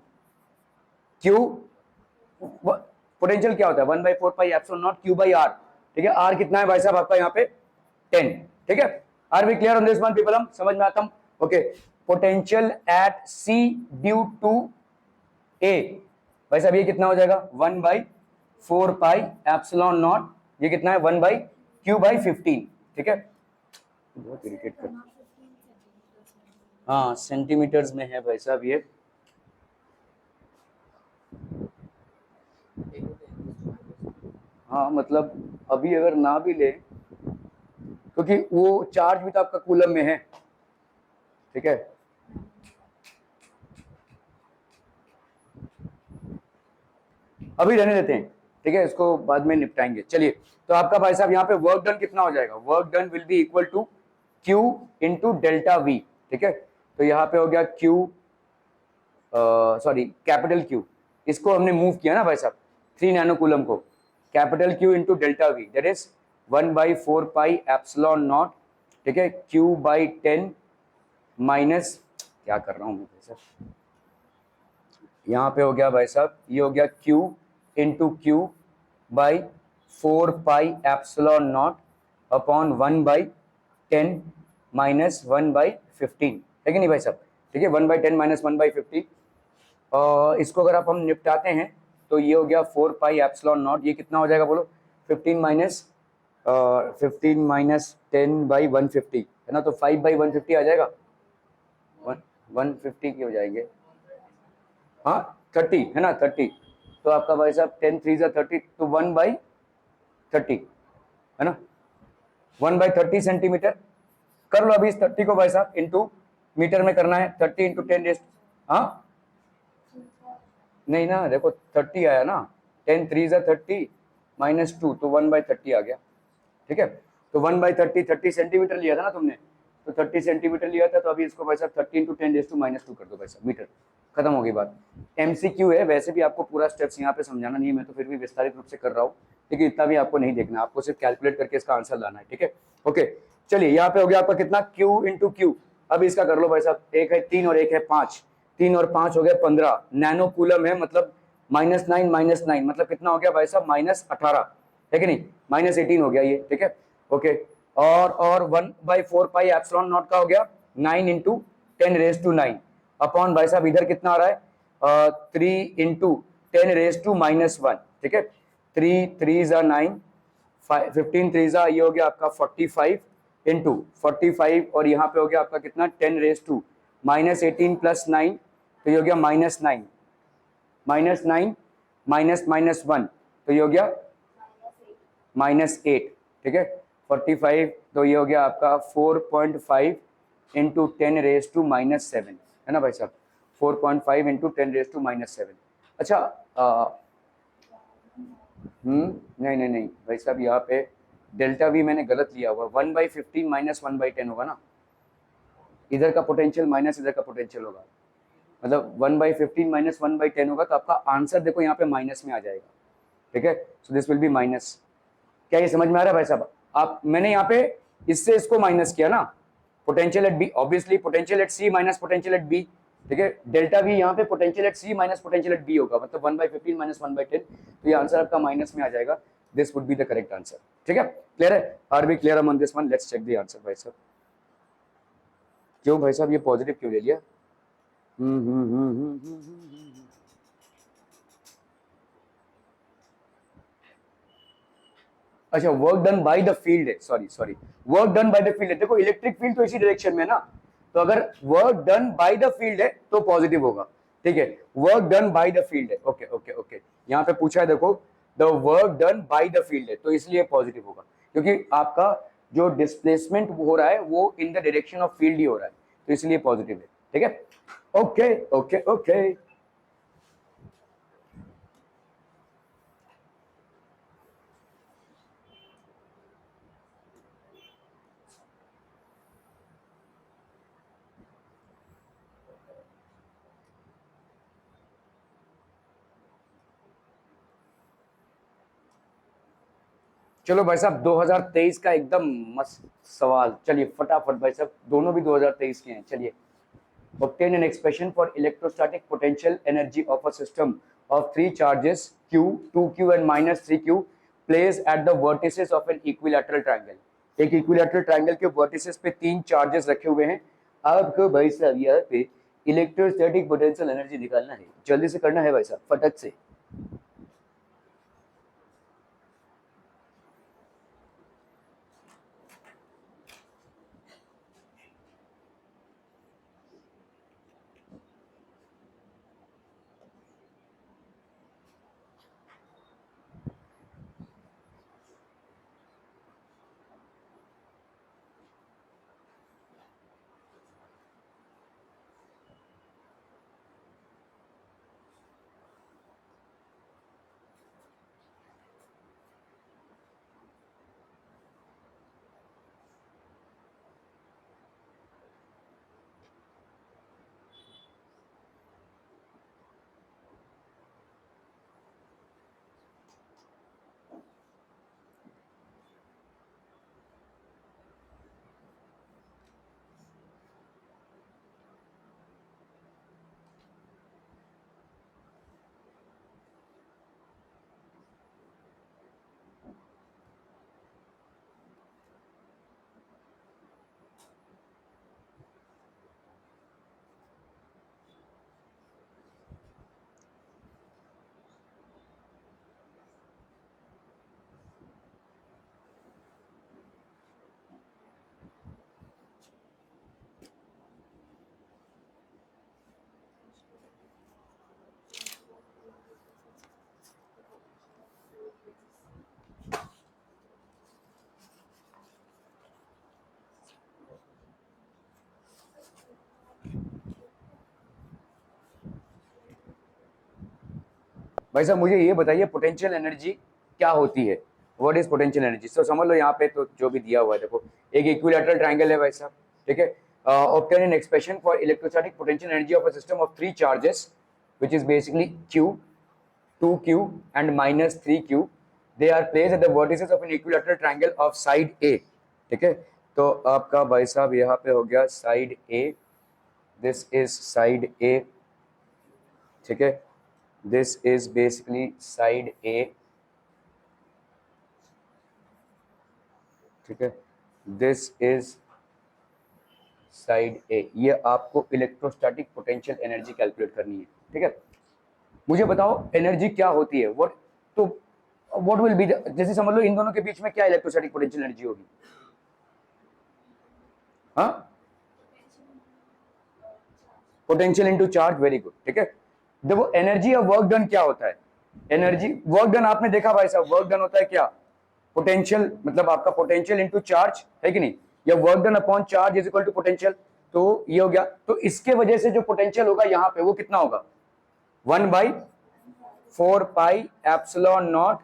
पोटेंशियल क्या होता है 1/4 pi epsilon not Q by R। ठीक है, R कितना है भाई साहब आपका यहाँ पे 10। ठीक है, are we clear on this one people? हम समझ में आता हूं? Okay, potential at C due to A भाई साहब ये कितना हो जाएगा 1/4 पाई एप्सिलॉन नॉट, ये कितना है 1/Q/15। ठीक है, बहुत इरिटेट कर, हाँ सेंटीमीटर्स में है भाई साहब ये। हाँ मतलब अभी अगर ना भी ले, क्योंकि वो चार्ज भी तो आपका कूलम में है। ठीक है, अभी रहने देते हैं। ठीक है, इसको बाद में निपटाएंगे। चलिए, तो आपका भाई साहब यहाँ पे वर्क डन कितना हो जाएगा, work done will be equal to Q into delta V। ठीक है, तो यहाँ पे हो गया Q, सॉरी कैपिटल Q, इसको हमने मूव किया ना भाई साहब 3 नैनो कूलम को, capital Q into delta V that is 1/4 pi epsilon naught. ठीक है, Q/10 माइनस, क्या कर रहा हूँ मैं भाई साहब, यहाँ पे हो गया भाई साहब, ये हो गया Q into Q/4 pi epsilon not upon 1/10 minus 1/15, है कि नहीं भाई साहब? ठीक है, 1/10 माइनस 1/15, इसको अगर आप हम निपटाते हैं तो ये हो गया 4 पाई एप्सिलॉन नॉट, ये कितना हो जाएगा बोलो? 15 माइनस 10/150 है ना, तो 5/150 आ जाएगा, 150 के हो जाएंगे, हाँ 30 है ना, 30, तो आपका भाई साहब 10 3 30, तो 1/30 है ना, 1/30 सेंटीमीटर। कर लो अभी इस 30 को भाई साहब इंटू मीटर में करना है, 30 इंटू 10 रेस्ट, हाँ नहीं ना, देखो 30 आया ना, 10 3 30 माइनस 2, तो 1/30 आ गया। ठीक है, तो 1/30 30 सेंटीमीटर लिया था ना तुमने, तो 30 सेंटीमीटर लिया था, तो अभी इसको भाई साहब 30 इंटू 10⁻² कर दो भाई साहब, मीटर, खत्म हो गई बात। MCQ है, वैसे भी आपको पूरा स्टेप्स यहाँ पे समझाना नहीं है, मैं तो फिर भी विस्तारित रूप से कर रहा हूँ। ठीक है, इतना भी आपको नहीं देखना, आपको सिर्फ कैलकुलेट करके इसका आंसर लाना है। ठीक है ओके, चलिए यहाँ पे हो गया आपका कितना Q इंटू Q, अब इसका कर लो भाई साहब, एक है 3 और एक है 5, 3 और 5 हो गया 15 नैनो कूलम है, मतलब -9 मतलब कितना हो गया भाई साहब -18, है कि नहीं, -18 हो गया ये। ठीक है ओके, और 1/4 पाई एप्सिलॉन नॉट का हो गया 9 इंटू 10⁻⁹ अपॉन भाई साहब इधर कितना आ रहा है 3 इंटू 10⁻⁻1। ठीक है, 3 3 9, 15 3 ये हो गया आपका 45 इंटू 45, और यहाँ पे हो गया आपका कितना 10⁻⁻18 प्लस 9, तो ये हो गया -9, -9 माइनस माइनस 1, तो ये हो गया -8, ठीक है। 45, तो ये हो गया आपका 4.5 इंटू 10⁻⁻7, है ना भाई साहब, 4.5 इंटू 10⁻⁻7। अच्छा नहीं नहीं नहीं भाई साहब, यहाँ पे डेल्टा वी मैंने गलत लिया हुआ, 1/15 माइनस 1/10 होगा ना, इधर का पोटेंशियल माइनस इधर का पोटेंशियल होगा, मतलब 1/15 माइनस 1/10 होगा, तो आपका आंसर देखो यहाँ पे माइनस में आ जाएगा, ठीक है। सो दिस विल बी माइनस। क्या ये समझ में आ रहा है भाई साहब? आप मैंने यहाँ पे इससे इसको माइनस किया ना, potential at B, obviously potential at C minus potential at B, ठीक है। डेल्टा वी यहाँ पे potential at C minus potential at B होगा, मतलब 1/15 माइनस 1/10, तो ये आंसर आपका माइनस में आ जाएगा। This would be the correct answer, ठीक है। क्लियर है? Are we clear on this one? Let's check the answer भाई साहब। क्यों भाई साहब ये पॉजिटिव क्यों ले लिया? अच्छा, work done by the field है, sorry work done by the field है। देखो इलेक्ट्रिक फील्ड तो इसी डायरेक्शन में ना, तो अगर work done by the field है तो पॉजिटिव होगा, ठीक है। Work done by the field है, ओके ओके ओके, यहाँ पे पूछा है देखो, the work done by the field है, तो इसलिए पॉजिटिव होगा, क्योंकि आपका जो डिस्प्लेसमेंट हो रहा है वो in the direction of field ही हो रहा है, तो इसलिए पॉजिटिव है, ठीक है। ओके ओके ओके, चलो भाई साहब 2023 का एकदम मस्त सवाल, चलिए फटाफट भाई साहब, दोनों भी 2023 के हैं। चलिए, obtain an expression for electrostatic potential energy of a system of three charges q, 2q and minus 3q placed at the vertices of an equilateral triangle। एक इक्विलैटरल ट्रायंगल के वर्टिसेस पे तीन चार्जेस रखे हुए हैं। आपको भाई साहब यहाँ पे इलेक्ट्रोस्टैटिक पोटेंशियल एनर्जी निकालना है, जल्दी से करना है भाई साहब, फटक से। भाई साहब मुझे ये बताइए पोटेंशियल एनर्जी क्या होती है, व्हाट इज पोटेंशियल एनर्जी? तो समझ लो यहाँ पे तो जो भी दिया हुआ है, देखो एक इक्विलैटरल ट्रायंगल है भाई साहब, ठीक है। Obtain an expression for electrostatic potential energy of a system of three charges which is basically q, 2q and minus 3q, they are placed at the vertices of an equilateral triangle of side A, ठीक है। तो आपका भाई साहब यहाँ पे हो गया side A, this is side A, ठीक है। This is basically side A, ठीक है। This is side A। ये आपको इलेक्ट्रोस्टैटिक पोटेंशियल एनर्जी कैलकुलेट करनी है, ठीक है। मुझे बताओ एनर्जी क्या होती है, व्हाट, तो व्हाट विल बी, जैसे समझ लो इन दोनों के बीच में क्या इलेक्ट्रोस्टैटिक पोटेंशियल एनर्जी होगी? हाँ, potential into charge, very good, ठीक है। देखो एनर्जी ऑफ वर्क डन क्या होता है, एनर्जी वर्क डन आपने देखा भाई साहब, वर्क डन होता है क्या, पोटेंशियल, मतलब आपका पोटेंशियल इनटू चार्ज है कि नहीं, या work done upon charge is equal to potential. तो ये हो गया, तो इसके वजह से जो पोटेंशियल होगा यहाँ पे वो कितना होगा, 1/4 pi epsilon not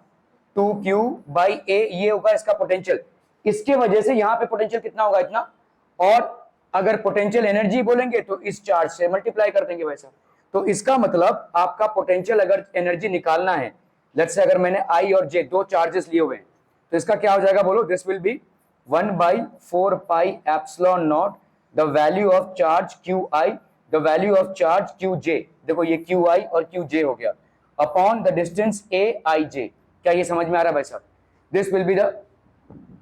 2q by a, ये होगा इसका पोटेंशियल। इसके वजह से यहाँ पे पोटेंशियल कितना होगा, इतना। और अगर पोटेंशियल एनर्जी बोलेंगे तो इस चार्ज से मल्टीप्लाई कर देंगे वैसा। तो इसका मतलब आपका पोटेंशियल अगर एनर्जी निकालना है, लेट्स से अगर मैंने I और J दो चार्जेस लिए हुए हैं, तो इसका क्या हो जाएगा बोलो, this will be 1/4 pi epsilon not the value of charge QI, the value of charge QJ, देखो ये QI और QJ हो गया, अपॉन द डिस्टेंस AIJ। क्या ये समझ में आ रहा है भाई साहब, दिस विल बी द,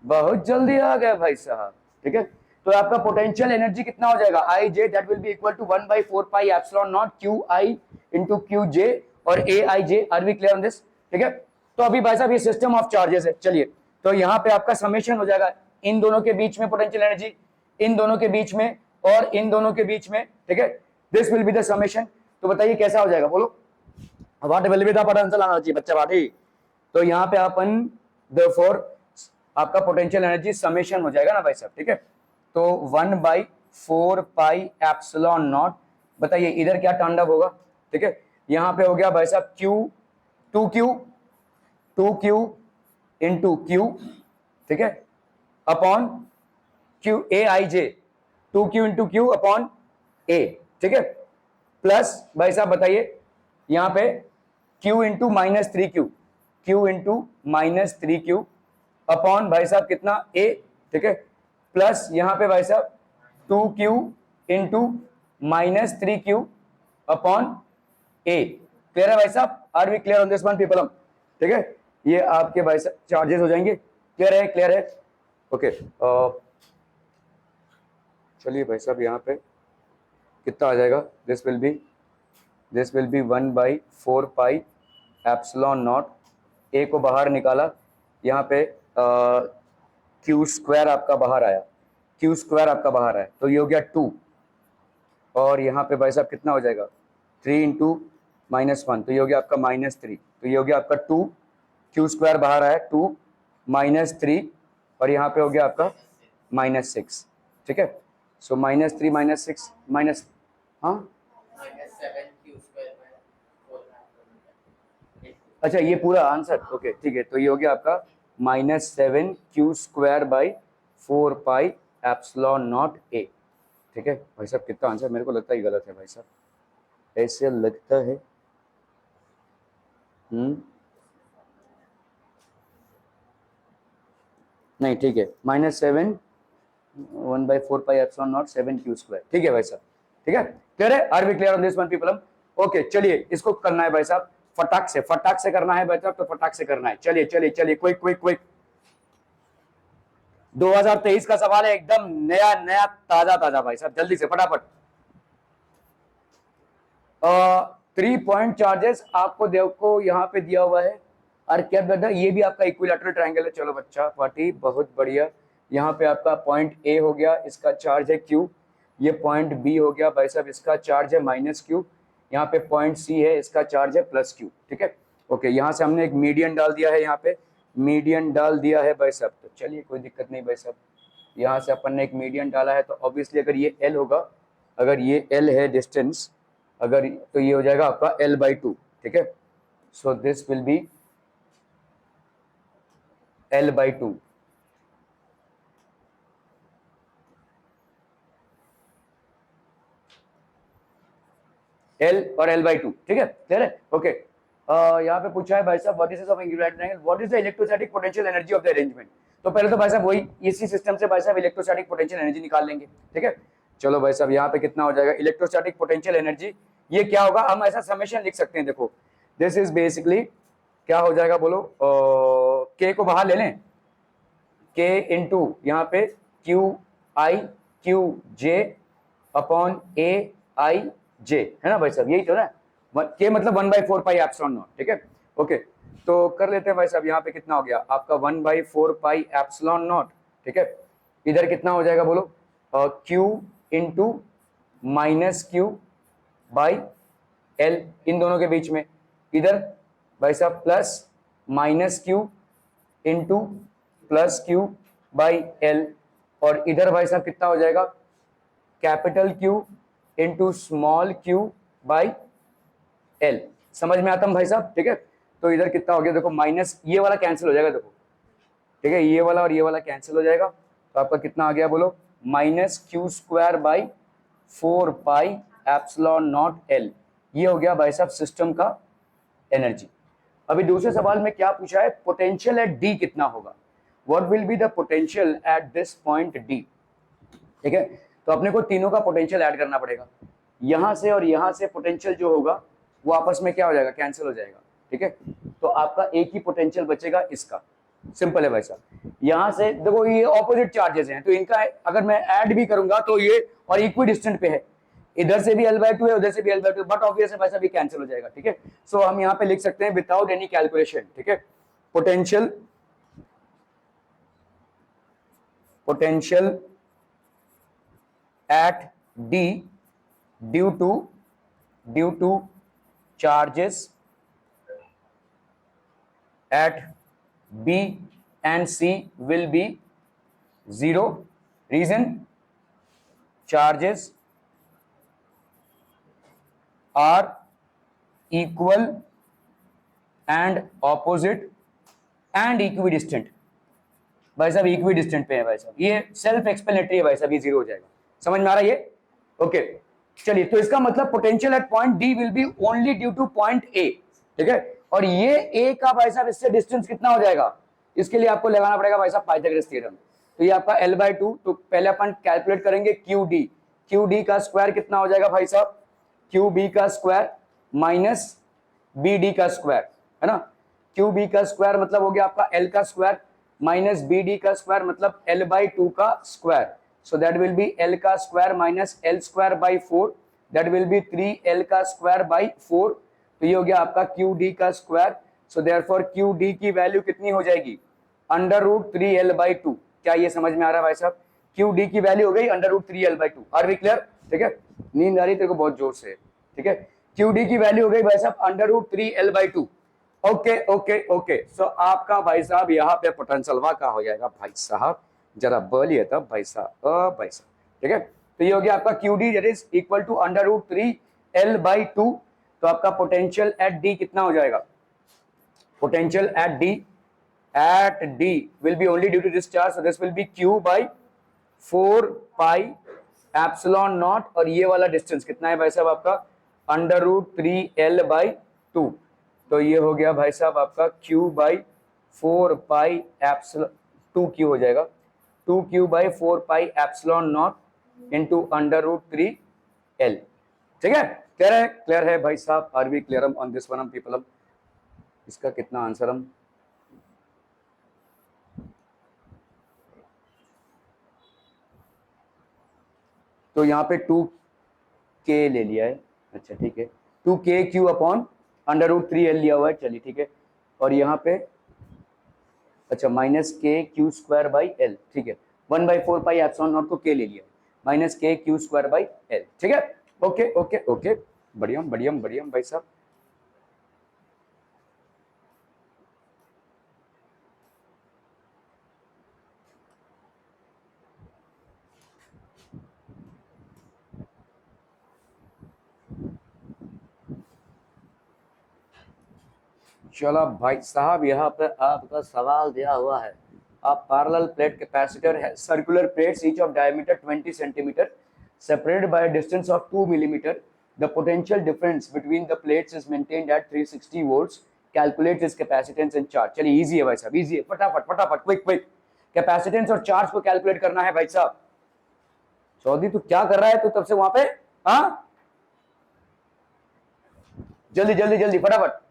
बहुत जल्दी आ गया भाई साहब, ठीक है। तो आपका पोटेंशियल एनर्जी कितना हो जाएगा, IJ that will be equal to 1/4 pi epsilon naught QI into QJ और AIJ। Are we clear on this, ठीक है। तो अभी भाई साहब ये सिस्टम ऑफ चार्जेस है, चलिए तो यहाँ पे आपका समेशन हो जाएगा इन दोनों के बीच में पोटेंशियल एनर्जी, इन दोनों के बीच में और इन दोनों के बीच में, ठीक है। This will be the summation. तो बताइए कैसा हो जाएगा, बोलो what will be the potential energy बच्चा बाटी। तो यहाँ पे अपन देयरफॉर आपका पोटेंशियल एनर्जी समेशन हो जाएगा ना भाई साहब, ठीक है। तो 1/4 पाई एप्सिलॉन नॉट, बताइए इधर क्या टर्न अप होगा, ठीक है। यहाँ पे हो गया भाई साहब टू क्यू इंटू क्यू, ठीक है, upon Q AIJ, 2q into Q upon A, ठीक है, प्लस भाई साहब बताइए यहाँ पे q into -3q, q into -3q upon भाई साहब कितना A, ठीक है, प्लस यहाँ पे भाई साहब 2q into -3q upon A। Clear है भाई साहब, are we clear on this one people, ठीक है। ये आपके भाई साहब चार्जेस हो जाएंगे, क्लियर है, क्लियर है, ओके। चलिए भाई साहब यहाँ पे कितना आ जाएगा, this will be 1/4 pi epsilon naught, A को बाहर निकाला, यहाँ पे क्यू स्क्वायर आपका बाहर आया, क्यू स्क्वायर आपका बाहर आया, तो ये हो गया 2, और यहाँ पे भाई साहब कितना हो जाएगा 3 इंटू -1, तो ये हो गया आपका -3, तो ये हो गया आपका 2, क्यू स्क्वायर बाहर आया 2 -3, और यहाँ पे हो गया आपका -6, ठीक है। सो -3 -6 माइनस, हाँ अच्छा ये पूरा आंसर, ओके ठीक है। तो ये हो गया आपका -7q²/4 pi epsilon naught A, ठीक है भाई साहब। कितना आंसर, मेरे को लगता है गलत है भाई साहब, ऐसे लगता है। नहीं ठीक है, -7 1/4 पाई एप्सिलॉन नॉट 7q², ठीक है भाई साहब, ठीक है। क्लियर है, are we clear on this one people, okay. चलिए इसको करना है भाई साहब फटाक से करना है भाई साहब, तो फटाक से करना है। चलिए चलिए चलिए, क्विक 2023 का सवाल है, एकदम नया नया ताजा भाई साहब, जल्दी से फटाफट। 3 पॉइंट चार्जेस आपको देखो यहाँ पे दिया हुआ है, और क्या बेटा ये भी आपका इक्विलैटरल ट्रायंगल है। चलो बच्चा पार्टी बहुत बढ़िया, यहाँ पे आपका पॉइंट A हो गया, इसका चार्ज है Q, ये पॉइंट B हो गया भाई साहब, इसका चार्ज है -Q, यहाँ पे पॉइंट C है, इसका चार्ज है +Q, ठीक है, ओके। यहाँ से हमने एक मीडियन डाल दिया है, यहाँ पे मीडियन डाल दिया है भाई साहब, तो चलिए कोई दिक्कत नहीं भाई साहब। यहाँ से अपन ने एक मीडियन डाला है, तो ऑब्वियसली अगर ये L होगा, अगर ये L है डिस्टेंस, अगर तो ये हो जाएगा आपका L/2, ठीक है। सो this will B L/2, L और L/2, ठीक है, क्लियर है, ओके। यहाँ पे पूछा है भाई साहब what is of equilateral triangle, what is the electrostatic potential energy of the arrangement. तो पहले तो भाई साहब वही इसी सिस्टम से भाई साहब इलेक्ट्रोस्टैटिक पोटेंशियल एनर्जी निकाल लेंगे, ठीक है। चलो भाई साहब यहाँ पे कितना हो जाएगा इलेक्ट्रोस्टैटिक पोटेंशियल एनर्जी, ये क्या होगा, हम ऐसा समेशन लिख सकते हैं, देखो दिस इज बेसिकली क्या हो जाएगा बोलो, K को बाहर ले लें, K इंटू यहाँ पे QI/QJ अपॉन AIJ, है ना भाई साहब, यही तो ना, K मतलब 1/4 पाई एप्सिलॉन नॉट, ठीक है, ओके। तो कर लेते हैं भाई साहब, यहाँ पे कितना हो गया आपका 1/4 पाई एप्सिलॉन नॉट, ठीक है। इधर कितना हो जाएगा बोलो, Q into -Q by L, इन दोनों के बीच में इधर भाई साहब plus minus Q into plus Q by L, और इधर भाई साहब कितना हो जाएगा capital Q into small Q by L. समझ में आता है भाई साहब? ठीक है, तो इधर कितना हो गया देखो, माइनस ये वाला कैंसिल हो जाएगा देखो, ठीक है, ये वाला और ये वाला कैंसिल हो जाएगा, तो आपका कितना आ गया बोलो, minus Q square by 4 pi epsilon naught L. ये हो गया भाई साहब सिस्टम का एनर्जी। अभी दूसरे सवाल में क्या पूछा है, पोटेंशियल एट डी कितना होगा, what will be the potential at this point D. ठीक है, तो अपने को तीनों का पोटेंशियल ऐड करना पड़ेगा, यहां से और यहां से पोटेंशियल जो होगा वो आपस में क्या हो जाएगा, कैंसिल हो जाएगा। ठीक है, तो आपका एक ही पोटेंशियल बचेगा इसका, सिंपल है भाई साहब। यहां से देखो ये ऑपोजिट चार्जेस हैं, तो इनका अगर मैं ऐड भी करूंगा तो ये और इक्वी डिस्टेंट पे है, इधर से भी L/2 है उधर से भी L/2, बट ऑब्वियस है भाई साहब ये कैंसिल हो जाएगा। ठीक है, सो हम यहाँ पे लिख सकते हैं विदाउट एनी कैलकुलेशन। ठीक है, potential at D due to charges at B and C will be 0. Reason, charges are equal and opposite and equidistant। भाई साहब इक्विडिस्टेंट पे है भाई साहब, ये सेल्फ एक्सप्लेनेटरी है भाई साहब, ये 0 हो जाएगा। समझ में आ रहा है ये? ओके, चलिए, तो इसका मतलब potential at point D will be only due two point A. ठीक है, और ये ए का भाई साहब इससे डिस्टेंस कितना हो जाएगा, इसके लिए आपको लगाना पड़ेगा भाई साहब पाइथागोरस थ्योरम। तो ये आपका L/2, तो पहले अपन कैलकुलेट करेंगे क्यू डी का स्क्वायर कितना हो जाएगा भाई साहब, क्यू बी का स्क्वायर माइनस बी डी का स्क्वायर, है ना। क्यू बी का स्क्वायर मतलब हो गया आपका एल का स्क्वायर माइनस बी डी का स्क्वायर मतलब L/2 का square, so that will be L का square minus L square by 4, that will be 3L का स्क्वायर बाई 4। तो ये हो गया आपका क्यू डी का square, so therefore Q D की वैल्यू कितनी हो जाएगी, √3L/2। क्या ये समझ में आ रहा है भाई साहब? क्यू डी की वैल्यू हो गई √3L/2। Are we clear? ठीक है, नींद आ रही तेरे को बहुत जोर से, ठीक है, क्यू डी की वैल्यू हो गई भाई साहब √3L/2। ओके ओके ओके, सो आपका भाई साहब यहाँ पे पोटेंशियल का हो जाएगा भाई साहब, जरा बोलिए तब भाई साहब, भाई साहब। ठीक है, तो ये हो गया आपका Q D that is equal to √3L/2। तो आपका पोटेंशियल एट डी कितना हो जाएगा, potential at D will be only due to this charge, so this will be Q by 4 pi epsilon naught, और ये वाला डिस्टेंस कितना है भाई साहब आपका √3L/2। तो ये हो गया भाई साहब आपका Q by 4 pi epsilon 2Q हो जाएगा, 2Q by 4 pi epsilon naught into √3L। ठीक है, क्लियर है भाई साहब, are we clear on this one people? इसका कितना आंसर हम, तो यहाँ पे 2K ले लिया है, अच्छा ठीक है, 2KQ अपॉन √3L लिया हुआ है, चलिए ठीक है, और यहाँ पे अच्छा -KQ² बाई L, ठीक है, 1/4 पाई एप्सिलॉन नॉट को K ले लिया, -KQ² बाई L। ठीक है, ओके ओके ओके, बढ़िया बढ़िया बढ़िया भाई साहब। चलो भाई साहब, यहाँ पे आपका सवाल दिया हुआ है, आप पैरेलल प्लेट कैपेसिटर है, circular plates each of diameter 20 centimetre separated by a distance of 2 millimeter, the potential difference between the plates is maintained at 360 volts, calculate its capacitance and charge। चलिए इजी है भाई साहब, इजी है, फटाफट फटाफट क्विक क्विक, कैपेसिटेंस और चार्ज को कैलकुलेट करना है भाई साहब। चौधरी तू क्या कर रहा है, तू तब से वहां पे, हाँ जल्दी जल्दी जल्दी फटाफट।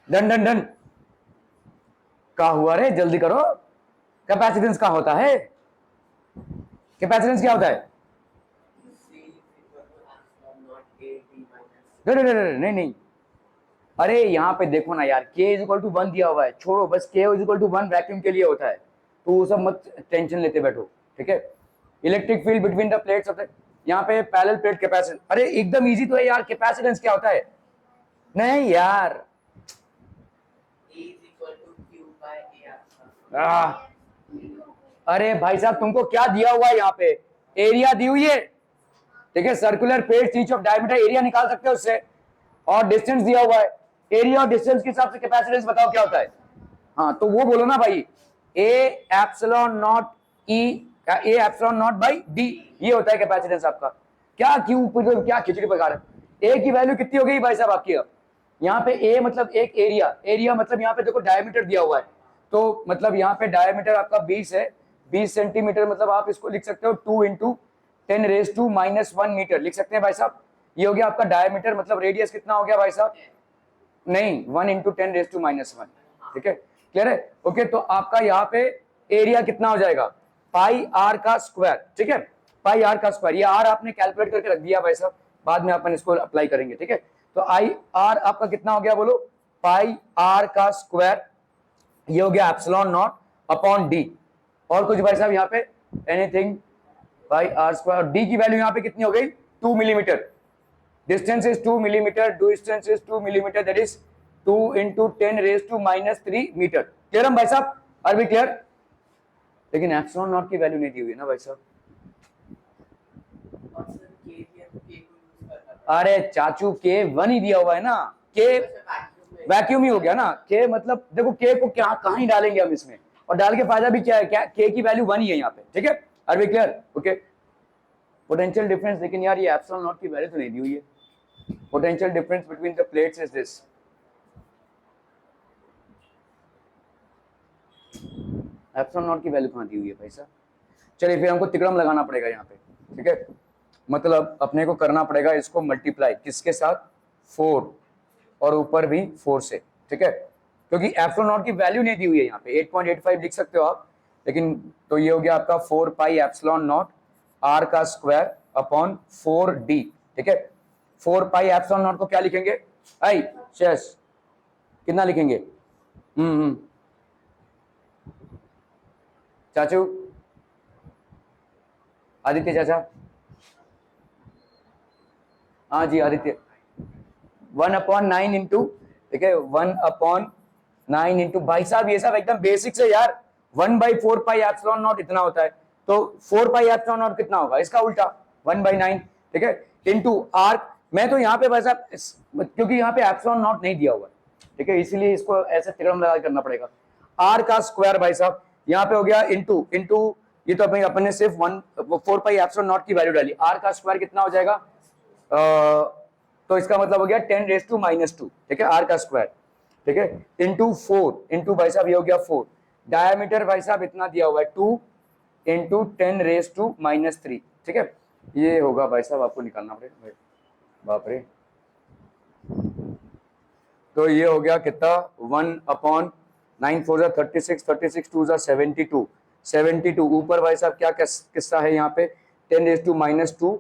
डन डन डन, क्या हुआ रे, जल्दी करो। कैपेसिटेंस क्या होता है, कैपेसिटेंस क्या होता है? नहीं नहीं, अरे यहाँ पे देखो ना यार, k इज इक्वल टू 1 दिया हुआ है, छोड़ो बस, k is equal to 1 vacuum के लिए होता है, तो वो सब मत टेंशन लेते बैठो, ठीक है। Electric field between the plates of the, यहाँ पे पैरेलल प्लेट कैपेसिटेंस, अरे एकदम इजी तो है यार, कैपेसिटेंस क्या होता है? नहीं यार, अरे भाई साहब तुमको क्या दिया हुआ है यहाँ पे, एरिया दी हुई है, ठीक है। Circular plate each of diameter, area निकाल सकते हो उससे, और डिस्टेंस दिया हुआ है, एरिया और डिस्टेंस के हिसाब से कैपेसिटेंस बताओ क्या होता है। हाँ तो वो बोलो ना भाई, ए epsilon not E, A epsilon not by D, ये होता है कैपेसिटेंस आपका। क्या क्यों क्या खिचड़ी पका रहे, ए की वैल्यू कितनी हो गई भाई साहब आपकी? अब यहाँ पे ए मतलब एक एरिया, एरिया मतलब यहाँ पे देखो डायमीटर दिया हुआ है, तो मतलब यहाँ पे डायमीटर आपका 20 है, 20 सेंटीमीटर, मतलब आप इसको लिख सकते हो 2 इंटू 10⁻⁻1 मीटर लिख सकते हैं भाई साहब। ये हो गया आपका डायमीटर, मतलब रेडियस कितना हो गया भाई साहब? नहीं, 1 इंटू 10⁻⁻1, ठीक है, क्लियर है? ओके, तो आपका यहाँ पे एरिया कितना हो जाएगा, पाई आर का स्क्वायर, ठीक है, पाई आर का स्क्वायर, ये आर आपने कैलकुलेट करके रख दिया भाई साहब, बाद में अपन इसको अप्लाई करेंगे, ठीक है। तो आई आर आपका कितना हो गया बोलो, पाई आर का स्क्वायर, ये हो गया एप्सिलॉन नॉट अपॉन डी। और कुछ भाई साहब यहाँ पे anything, pi R square, D की वैल्यू यहाँ पे कितनी हो गई, 2 millimetre, distance is 2 millimeter, distance is 2 millimeter, that is 2 into 10⁻³ metre. Clear हम भाई साहब, आर बी क्लियर? लेकिन एप्सिलॉन नॉट की वैल्यू नहीं दी हुई है ना भाई साहब। अरे चाचू के 1 ही दिया हुआ है ना, के वैक्यूम ही हो गया ना, के मतलब देखो के को क्या कहां ही डालेंगे हम इसमें, और डाल के फायदा भी क्या है, क्या के की वैल्यू 1 ही है यहाँ पे, ठीक है, are we clear? Okay, potential difference, लेकिन यार ये एप्सिलॉन नॉट की वैल्यू तो नहीं दी हुई है। Potential difference between the plates is this. Epsilon naught की वैल्यू कहाँ दी हुई है भाई साहब? चलिए फिर हमको तिकड़म लगाना पड़ेगा यहाँ पे, ठीक है, मतलब अपने को करना पड़ेगा इसको मल्टीप्लाई किसके साथ, 4, और ऊपर भी 4 से, ठीक है, क्योंकि एप्सिलॉन नॉट की वैल्यू नहीं दी हुई है यहाँ पे, 8.85 लिख सकते हो आप, लेकिन तो ये हो गया आपका 4 पाई एप्सिलॉन नॉट आर का स्क्वायर अपॉन 4d, ठीक है। 4 पाई एप्सिलॉन नॉट को क्या लिखेंगे, आई शेष कितना लिखेंगे, चाचू, आदित्य चाचा, हाँ जी आदित्य, 1/9 इंटू, ठीक है, 1/9 इंटू, भाई साहब ये सब एकदम बेसिक्स है यार, 1/4 पाई एप्सिलॉन नॉट इतना होता है, तो 4 पाई एप्सिलॉन नॉट कितना होगा, इसका उल्टा 1/9, ठीक है, इंटू आर, मैं तो यहाँ पे भाई साहब क्योंकि यहाँ पे एप्सिलॉन नॉट नहीं दिया हुआ है, ठीक है, इसीलिए इसको ऐसे तिरंगा लगा करना पड़ेगा, आर का स्क्वायर भाई साहब यहाँ पे हो गया इंटू इंटू, ये तो अपन ने सिर्फ 4 पाई एप्सिलॉन नॉट की वैल्यू डाली, आर का स्क्वायर कितना हो जाएगा, तो इसका मतलब हो गया 10⁻², ठीक है, आर का स्क्वायर, ठीक है, इंटू 4 इंटू भाई साहब ये हो गया 4, डायमीटर भाई साहब इतना दिया हुआ है 2 इंटू 10⁻⁻3, ठीक है, ये होगा भाई साहब आपको निकालना पड़ेगा, बाप रे, तो ये हो गया कितना 1/9, 4 36, 36 2 72, 72 ऊपर भाई साहब क्या किस्सा है यहाँ पे 10⁻²,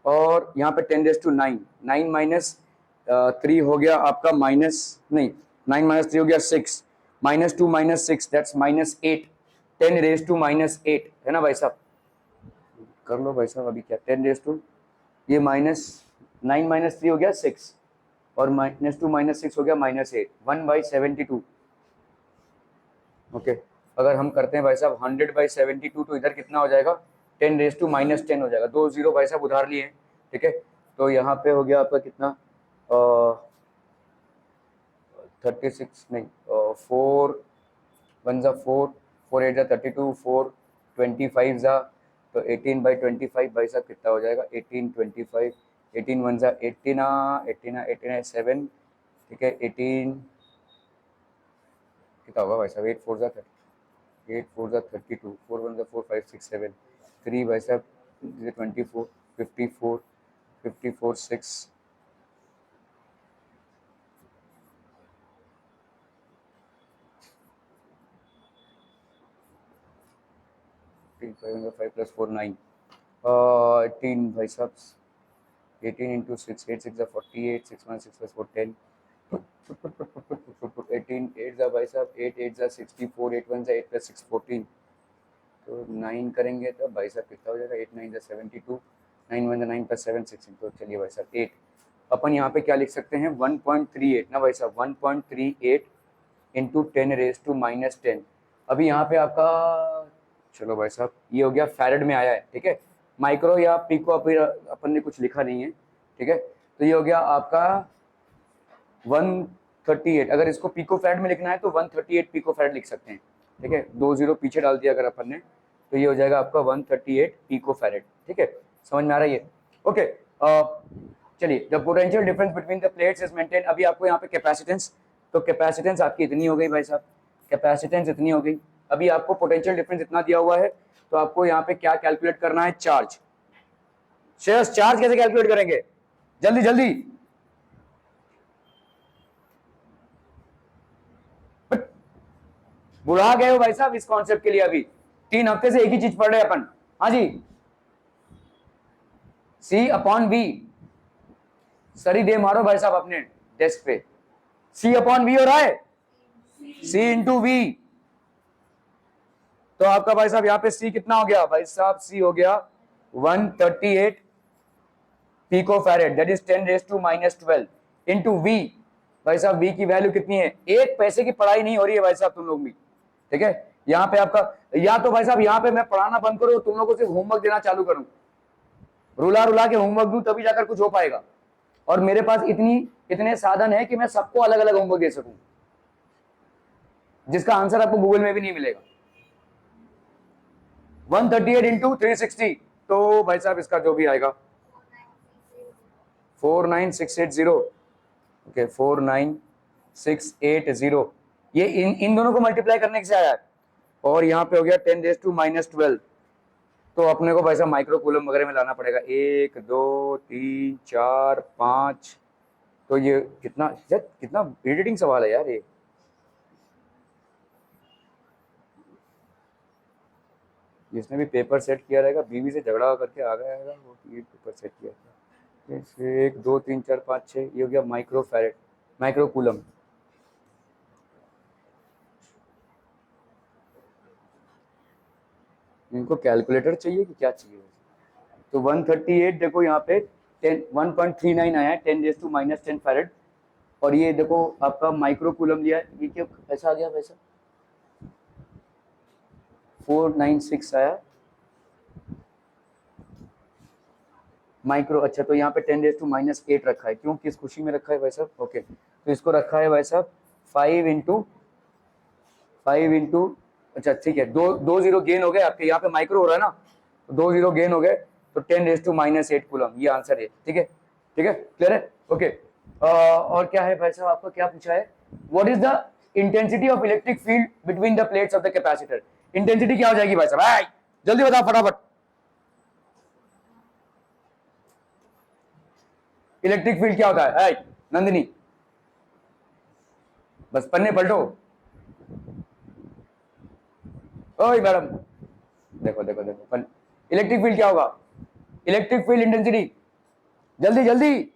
और यहाँ पे 10⁻9, 9 माइनस 3 हो गया आपका माइनस, नहीं 9 माइनस 3 हो गया 6, -2 - 6 दैट्स -8, 10⁻⁻8 है ना भाई साहब, कर लो भाई साहब अभी क्या 10⁻, ये -9 - 3 हो गया 6, और -2 - 6 हो गया -8, 1/72, ओके। अगर हम करते हैं भाई साहब 100/72, तो इधर कितना हो जाएगा 10⁻10 हो जाएगा, 2 0 भाई साहब उधार लिए हैं, ठीक है, तो यहाँ पे हो गया आपका कितना 36 नहीं 4 1 ज़ा 4, 4 8 ज़ा 32, 4 25 ज़ा, तो 18/25 भाई साहब कितना हो जाएगा 18 25, 18 1 ज़ा 18 18 18 7, ठीक है, 18 कितना होगा भाई साहब 8 4 ज़ा 32, 4 1 ज़ा 4 5 6 7, 3 भाई साहब 24 54 54 6, 18 5 प्लस 4 9 18 भाई साहब 18 इंटू 6 8 6 48 6 1 6 प्लस 4 10 18 8 भाई साहब 8 8 64 8 1 8 प्लस 6 14 तो 9 करेंगे तो भाई साहब कितना हो जाएगा 8 9 72 9 1 9 प्लस 7 16 तो चलिए भाई साहब 8 अपन यहाँ पे क्या लिख सकते हैं 1.38 ना भाई साहब 1.38 इंटू 10 रेज टू माइनस 10 अभी यहाँ पे आपका चलो भाई साहब ये हो गया फैरेड में आया है ठीक है माइक्रो या पिको अपन ने कुछ लिखा नहीं है ठीक है तो ये हो गया आपका 138 अगर इसको पिको फैरेड में लिखना है तो 138 पिको फैरेड लिख सकते हैं ठीक है 2 0 पीछे डाल दिया अगर अपन ने तो ये हो जाएगा आपका 138 पिको फैरेड ठीक है समझ में आ रहा है ये ओके चलिए the potential difference between the plates is maintain अभी आपको यहाँ पे कैपेसिटेंस तो कैपेसिटेंस आपकी इतनी हो गई भाई साहब कैपेसिटेंस इतनी हो गई अभी आपको पोटेंशियल डिफरेंस इतना दिया हुआ है तो आपको यहाँ पे क्या कैलकुलेट करना है चार्ज शेयर्स चार्ज कैसे कैलकुलेट करेंगे जल्दी जल्दी बुढ़ा गए हो भाई साहब इस कॉन्सेप्ट के लिए अभी 3 हफ्ते से एक ही चीज पढ़ रहे अपन हाँ जी सी अपॉन वी सरी दे मारो भाई साहब अपने डेस्क पे सी अपॉन वी हो रहा है सी इंटू वी तो आपका भाई साहब यहाँ पे सी कितना हो गया भाई साहब सी हो गया 138 pico farad that is 10 raise to minus 12 into V भाई साहब वी की वैल्यू कितनी है 1 पैसे की पढ़ाई नहीं हो रही है भाई साहब तुम लोग भी ठीक है यहाँ पे आपका या तो भाई साहब यहाँ पे मैं पढ़ाना बंद करूं तुम लोगों को सिर्फ होमवर्क देना चालू करूं रुला रुला के होमवर्क दूं तभी जाकर कुछ हो पाएगा और मेरे पास इतने साधन है कि मैं सबको अलग अलग होमवर्क दे सकूं जिसका आंसर आपको गूगल में भी नहीं मिलेगा 138 इंटू 360 तो भाई साहब इसका जो भी आएगा 49680 ओके 49680 ये इन दोनों को मल्टीप्लाई करने से आया है और यहाँ पे हो गया 10 रेज टू माइनस 12 तो अपने को भाई साहब माइक्रो कूलम वगैरह में लाना पड़ेगा 1 2 3 4 5 तो ये कितना इरिटेटिंग सवाल है यार ये जिसने भी पेपर सेट किया रहेगा बीवी से झगड़ा करके आ गया है वो ये पेपर सेट किया था 1 2 3 4 5 6 ये हो गया माइक्रो फैरेड माइक्रो कूलम इनको कैलकुलेटर चाहिए कि क्या चाहिए तो 138 देखो यहाँ पे 1.39 आया है 10 रेज टू माइनस 10 फैरेड और ये देखो आपका माइक्रो कूलम लिया है ये क्या ऐसा आ गया वैसा 496 आया माइक्रो अच्छा तो यहाँ पे 10 रेज टू माइनस 8 रखा है क्यों किस खुशी में रखा है भाई साहब ओके तो इसको रखा है भाई साहब 5 इंटू अच्छा ठीक है दो जीरो गेन हो गए आपके यहाँ पे माइक्रो हो रहा है ना 2 0 गेन हो गए तो 10 रेज टू माइनस 8 कूलम ये आंसर है ठीक है क्लियर है ओके और क्या है भाई साहब आपको क्या पूछा है what is the intensity of electric field between the plates of the capacitor intensity क्या हो जाएगी भाई साहब जल्दी बताओ फटाफट इलेक्ट्रिक फील्ड क्या होता है नंदिनी बस पन्ने पलटो ओए मैडम देखो इलेक्ट्रिक फील्ड क्या होगा इलेक्ट्रिक फील्ड इंटेंसिटी जल्दी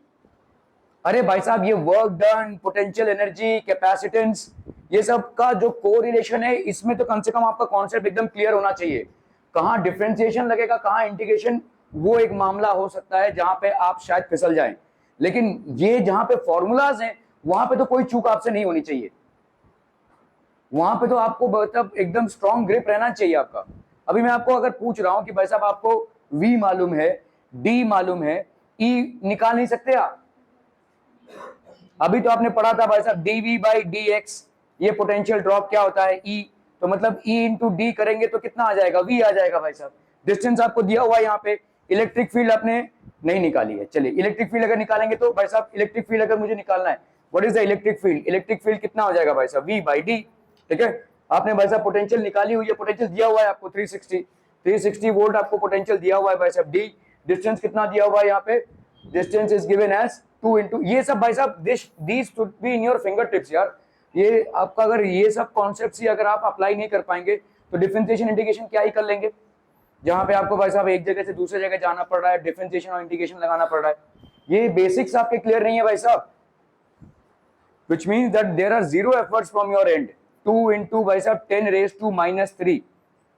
अरे भाई साहब ये work done potential energy capacitance ये सब का जो कोरिलेशन है इसमें तो कम से कम आपका कॉन्सेप्ट एकदम क्लियर होना चाहिए कहाँ डिफरेंशिएशन लगेगा कहाँ इंटीग्रेशन वो एक मामला हो सकता है जहां पे आप शायद फिसल जाएं लेकिन ये जहां पे फॉर्मूलाज हैं वहां पे तो कोई चूक आपसे नहीं होनी चाहिए वहां पे तो आपको मतलब एकदम स्ट्रॉन्ग ग्रिप रहना चाहिए आपका अभी मैं आपको अगर पूछ रहा हूं कि भाई साहब आपको V मालूम है D मालूम है E निकाल नहीं सकते आप अभी तो आपने पढ़ा था भाई साहब dV बाई dx ये पोटेंशियल ड्रॉप क्या होता है E तो मतलब E इंटू डी करेंगे तो कितना आ जाएगा V आ जाएगा भाई साहब डिस्टेंस आपको दिया हुआ है यहाँ पे इलेक्ट्रिक फील्ड आपने नहीं निकाली है चलिए इलेक्ट्रिक फील्ड अगर निकालेंगे तो भाई साहब इलेक्ट्रिक फील्ड अगर मुझे निकालना है what is the electric field कितना हो जाएगा भाई साहब V बाई D ठीक है आपने भाई साहब पोटेंशियल निकाली हुई है पोटेंशियल दिया हुआ है आपको 360 वोल्ट आपको पोटेंशियल दिया हुआ है भाई साहब D डिस्टेंस कितना दिया हुआ है यहाँ पे distance is given as 2 into ये सब भाई साहब these should be in your finger tips यार ये आपका अगर ये सब कॉन्सेप्ट्स ही अगर आप अप्लाई नहीं कर पाएंगे तो डिफरेंशिएशन इंटीग्रेशन क्या ही कर लेंगे जहां पे आपको भाई साहब एक जगह से दूसरे जगह जाना पड़ रहा है, डिफरेंशिएशन और इंटीग्रेशन लगाना पड़ रहा है, ये बेसिक्स आपके क्लियर नहीं है भाई साहब, which means that there are zero efforts from your end. 2 into भाई साहब 10 raised to minus 3,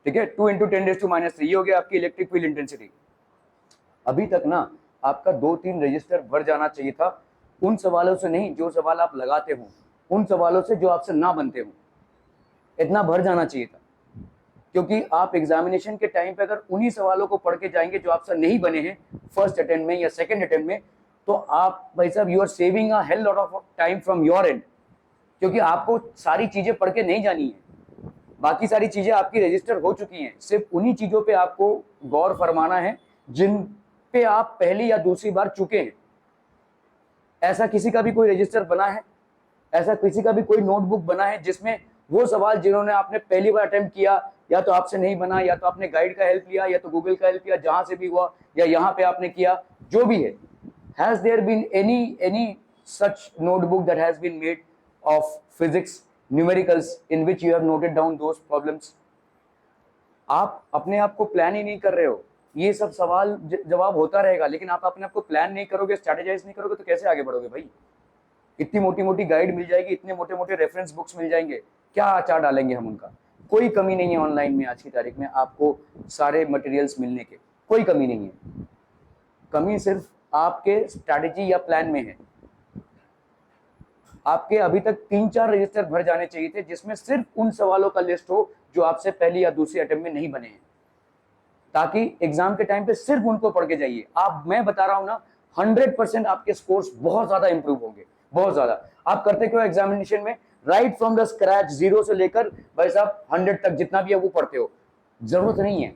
ठीक है, 2 into 10 raised to minus 3, ये हो गया आपकी इलेक्ट्रिक फील्ड इंटेंसिटी। अभी तक ना आपका 2-3 रजिस्टर भर जाना चाहिए था, उन सवालों से नहीं जो सवाल आप लगाते हो, उन सवालों से जो आपसे ना बनते हो, इतना भर जाना चाहिए था। क्योंकि आप एग्जामिनेशन के टाइम पे अगर उन्हीं सवालों को पढ़ के जाएंगे जो आपसे नहीं बने हैं फर्स्ट अटेम्प्ट में या सेकंड अटेम्प्ट में, तो आप भाई साहब you are saving a hell lot of time from your end, क्योंकि आपको सारी चीजें पढ़ के नहीं जानी है, बाकी सारी चीजें आपकी रजिस्टर हो चुकी हैं, सिर्फ उन्हीं चीजों पे आपको गौर फरमाना है जिन पे आप पहली या दूसरी बार चुके हैं। ऐसा किसी का भी कोई रजिस्टर बना है, ऐसा किसी का भी कोई नोटबुक बना है जिसमें वो सवाल जिन्होंने आपने पहली बार अटेम्प्ट किया, या तो आपसे नहीं बना, या तो आपने गाइड का हेल्प लिया, या तो गूगल का हेल्प लिया, जहां से भी हुआ, या यहाँ पे आपने किया, जो भी है, has there been any such notebook that has been made of physics numericals in which you have noted down those problems? आप अपने आप को प्लान ही नहीं कर रहे हो, ये सब सवाल जवाब होता रहेगा, लेकिन आप अपने आप को प्लान नहीं करोगे, स्ट्रेटेजाइज नहीं करोगे, तो कैसे आगे बढ़ोगे भाई? इतनी मोटी मोटी गाइड मिल जाएगी, इतने मोटे मोटे रेफरेंस बुक्स मिल जाएंगे, क्या अचार डालेंगे हम उनका? कोई कमी नहीं है ऑनलाइन में आज की तारीख में, आपको सारे मटेरियल्स मिलने के, कोई कमी नहीं है। कमी सिर्फ आपके स्ट्रैटेजी या प्लान में है। आपके अभी तक 3-4 रजिस्टर भर जाने चाहिए थे जिसमें सिर्फ उन सवालों का लिस्ट हो जो आपसे पहली या दूसरी अटेम्प्ट में नहीं बने हैं, ताकि एग्जाम के टाइम पे सिर्फ उनको पढ़ के जाइए। आप, मैं बता रहा हूं ना, 100% आपके स्कोर्स बहुत ज्यादा इंप्रूव होंगे, बहुत ज्यादा। आप करते क्यों एग्जामिनेशन में? राइट फ्रॉम द स्क्रैच, 0 से लेकर भाई साहब 100 तक जितना भी है वो पढ़ते हो। जरूरत नहीं है,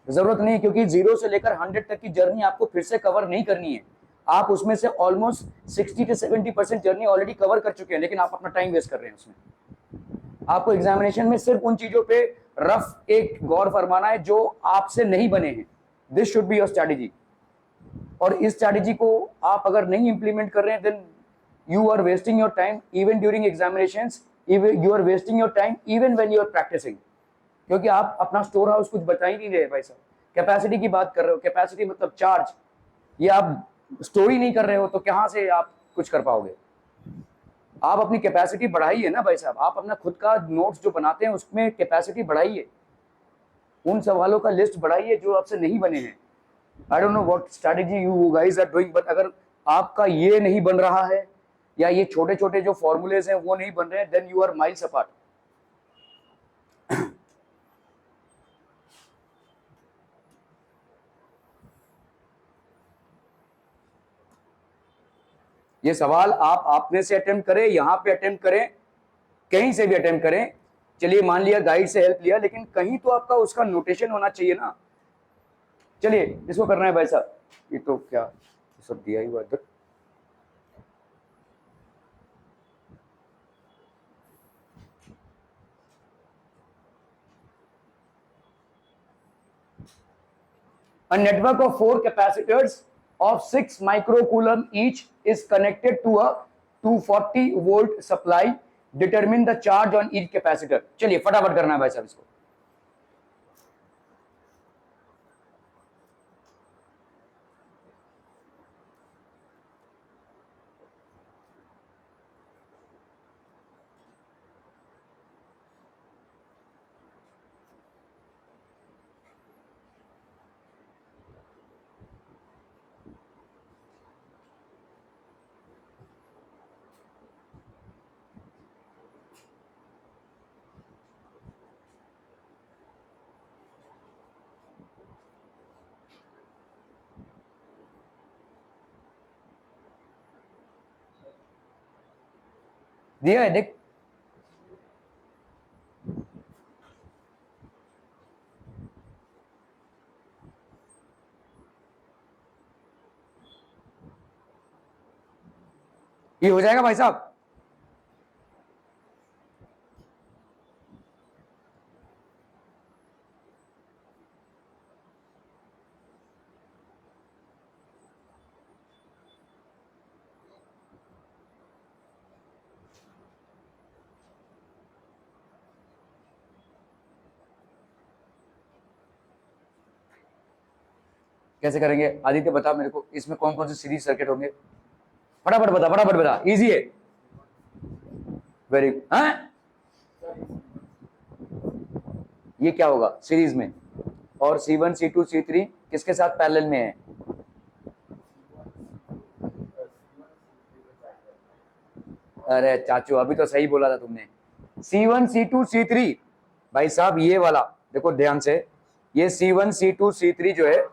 जरूरत नहीं है, क्योंकि 0 से लेकर 100 तक की जर्नी आपको फिर से कवर नहीं करनी है। आप उसमें से ऑलमोस्ट 60 से 70% जर्नी ऑलरेडी कवर कर चुके हैं, लेकिन आप अपना टाइम वेस्ट कर रहे हैं उसमें। आपको एग्जामिनेशन में सिर्फ उन चीजों पे रफ एक गौर फरमाना है जो आपसे नहीं बने हैं। This should be your strategy. और इस स्ट्रैटेजी को आप अगर नहीं इंप्लीमेंट कर रहे हैं, then you are wasting your time even during examinations, you are wasting your time even when you are practising, क्योंकि आप अपना स्टोर हाउस कुछ बता ही नहीं रहे भाई साहब। कैपेसिटी की बात कर रहे हो, कैपेसिटी मतलब चार्ज, ये आप स्टोर ही नहीं कर रहे हो, तो कहां से आप कुछ कर पाओगे? आप अपनी कैपेसिटी बढ़ाइए ना भाई साहब, आप अपना खुद का नोट्स जो बनाते हैं उसमें कैपेसिटी बढ़ाइए, उन सवालों का लिस्ट बढ़ाइए जो आपसे नहीं बने हैं। I don't know what strategy you guys are doing, but अगर आपका ये नहीं बन रहा है या ये छोटे छोटे जो फॉर्मूलेज हैं वो नहीं बन रहे हैं, then you are miles apart. ये सवाल आप अपने से अटेम्प्ट करें, यहां पे अटेम्प्ट करें, कहीं से भी अटेम्प्ट करें, चलिए मान लिया गाइड से हेल्प लिया, लेकिन कहीं तो आपका उसका नोटेशन होना चाहिए ना। चलिए इसको करना है भाई साहब, ये तो क्या सब दिया ही हुआ इधर। A network of 4 capacitors of 6 microcoulomb each is connected to a 240 volt supply. Determine the charge on each capacitor. चलिए फटाफट करना है भाई साहब इसको। दिया है देख, ये हो जाएगा भाई साहब। कैसे करेंगे आदित्य बता मेरे को, इसमें कौन कौन से सीरीज सर्किट होंगे, फटाफट बता, फटाफट बता, इजी है, वेरी हाँ। ये क्या होगा सीरीज में, और C1 C2 C3 किसके साथ पैरेलल में है? अरे चाचू अभी तो सही बोला था तुमने, C1 C2 C3 भाई साहब, ये वाला देखो ध्यान से, ये C1 C2 C3 जो है,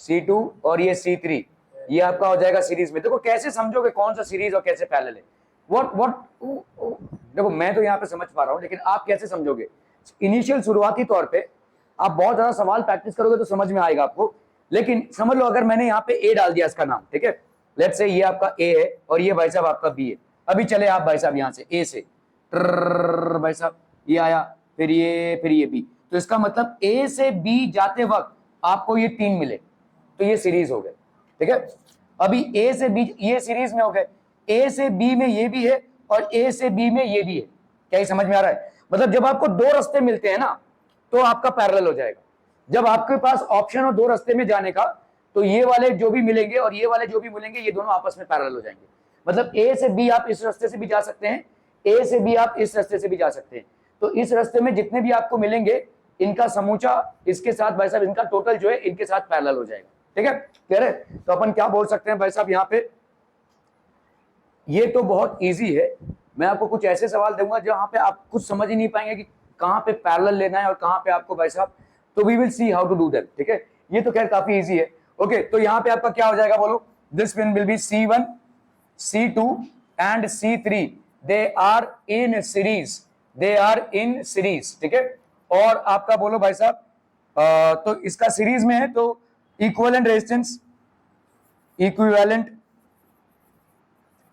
C2 और ये C3, ये आपका हो जाएगा सीरीज में। देखो कैसे समझोगे कौन सा सीरीज और कैसे पैरेलल है, व्हाट देखो मैं तो यहाँ पे समझ पा रहा हूँ, लेकिन आप कैसे समझोगे? इनिशियल शुरुआती तौर पे आप बहुत ज्यादा सवाल प्रैक्टिस करोगे तो समझ में आएगा आपको, लेकिन समझ लो अगर मैंने यहाँ पे ए डाल दिया इसका नाम, ठीक है, लेट्स से ये आपका ए है और ये भाई साहब आपका बी है। अभी चले आप भाई साहब यहाँ से ए से भाई साहब ये आया, फिर ये बी, तो इसका मतलब ए से बी जाते वक्त आपको ये 3 मिले, तो ये सीरीज हो गए, ठीक है। अभी ए से बी ये सीरीज में हो गए, ए से बी में ये भी है और ए से बी में ये भी है, क्या ये समझ में आ रहा है? मतलब जब आपको 2 रास्ते मिलते हैं ना तो आपका पैरेलल हो जाएगा। जब आपके पास ऑप्शन हो 2 रास्ते में जाने का, तो ये वाले जो भी मिलेंगे और ये वाले जो भी मिलेंगे ये दोनों आपस में पैरेलल हो जाएंगे। मतलब ए से बी आप इस रास्ते से भी जा सकते हैं, ए से बी आप इस रास्ते से भी जा सकते हैं, तो इस रास्ते में जितने भी आपको मिलेंगे इनका समूचा इसके साथ भाई साहब, इनका टोटल जो है इनके साथ पैरेलल हो जाएगा, ठीक है, क्लियर है? तो अपन क्या बोल सकते हैं भाई साहब यहाँ पे, ये तो बहुत इजी है, मैं आपको कुछ ऐसे सवाल दूंगा जहां पे आप कुछ समझ ही नहीं पाएंगे कि कहां पे पैरेलल लेना है और कहां पे आपको भाई साहब, तो we will see how to do that, ठीक है। ये तो खैर काफी इजी है। ओके, तो यहाँ पे आपका क्या हो जाएगा बोलो, this will be C1 C2 and C3, they are in series, they are in series, ठीक है। और आपका बोलो भाई साहब तो इसका सीरीज में है तो इक्विवेलेंट रेजिस्टेंस, इक्विवेलेंट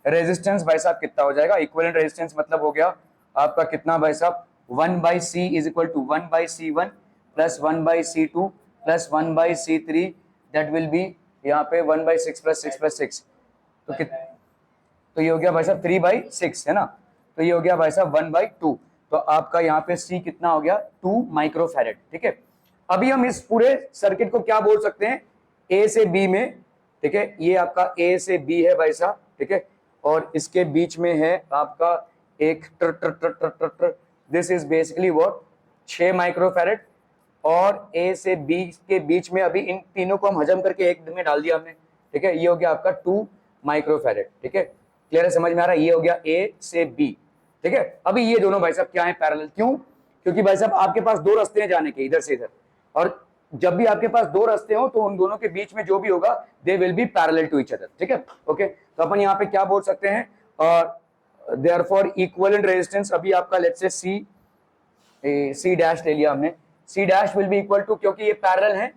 रेजिस्टेंस भाई साहब कितना हो जाएगा? इक्विवेलेंट रेजिस्टेंस मतलब हो गया आपका कितना भाई साहब, 1/C is equal to 1/C1 plus 1/C2 plus 1/C3, that will be यहाँ पे 1/6 प्लस 6 प्लस 6, तो ये हो गया भाई साहब 3/6 है ना, तो ये हो गया भाई साहब 1/2, तो आपका यहाँ पे C कितना हो गया 2 माइक्रोफैरेड, ठीक है। अभी हम इस पूरे सर्किट को क्या बोल सकते हैं, ए से बी में, ठीक है, ये आपका ए से बी है भाई साहब, ठीक है, और इसके बीच में है आपका एक this is basically what 6 microfarad, और ए से बी के बीच में अभी इन तीनों को हम हजम करके एक में डाल दिया हमने, ठीक है, ये हो गया आपका 2 माइक्रोफैरेड, ठीक है, क्लियर है, समझ में आ रहा है? ये हो गया ए से बी, ठीक है। अभी ये दोनों भाई साहब क्या है पैरेलल, क्यों? क्योंकि भाई साहब आपके पास 2 रास्ते हैं जाने के, इधर से इधर, और जब भी आपके पास 2 रास्ते हो तो उन दोनों के बीच में जो भी होगा they will be parallel to each other, ठीक है। ओके, तो अपन यहाँ पे क्या बोल सकते हैं, और देयरफॉर इक्विवेलेंट रेजिस्टेंस अभी आपका लेट्स से C डैश ले लिया हमने, C dash will be equal to, क्योंकि ये पैरेलल है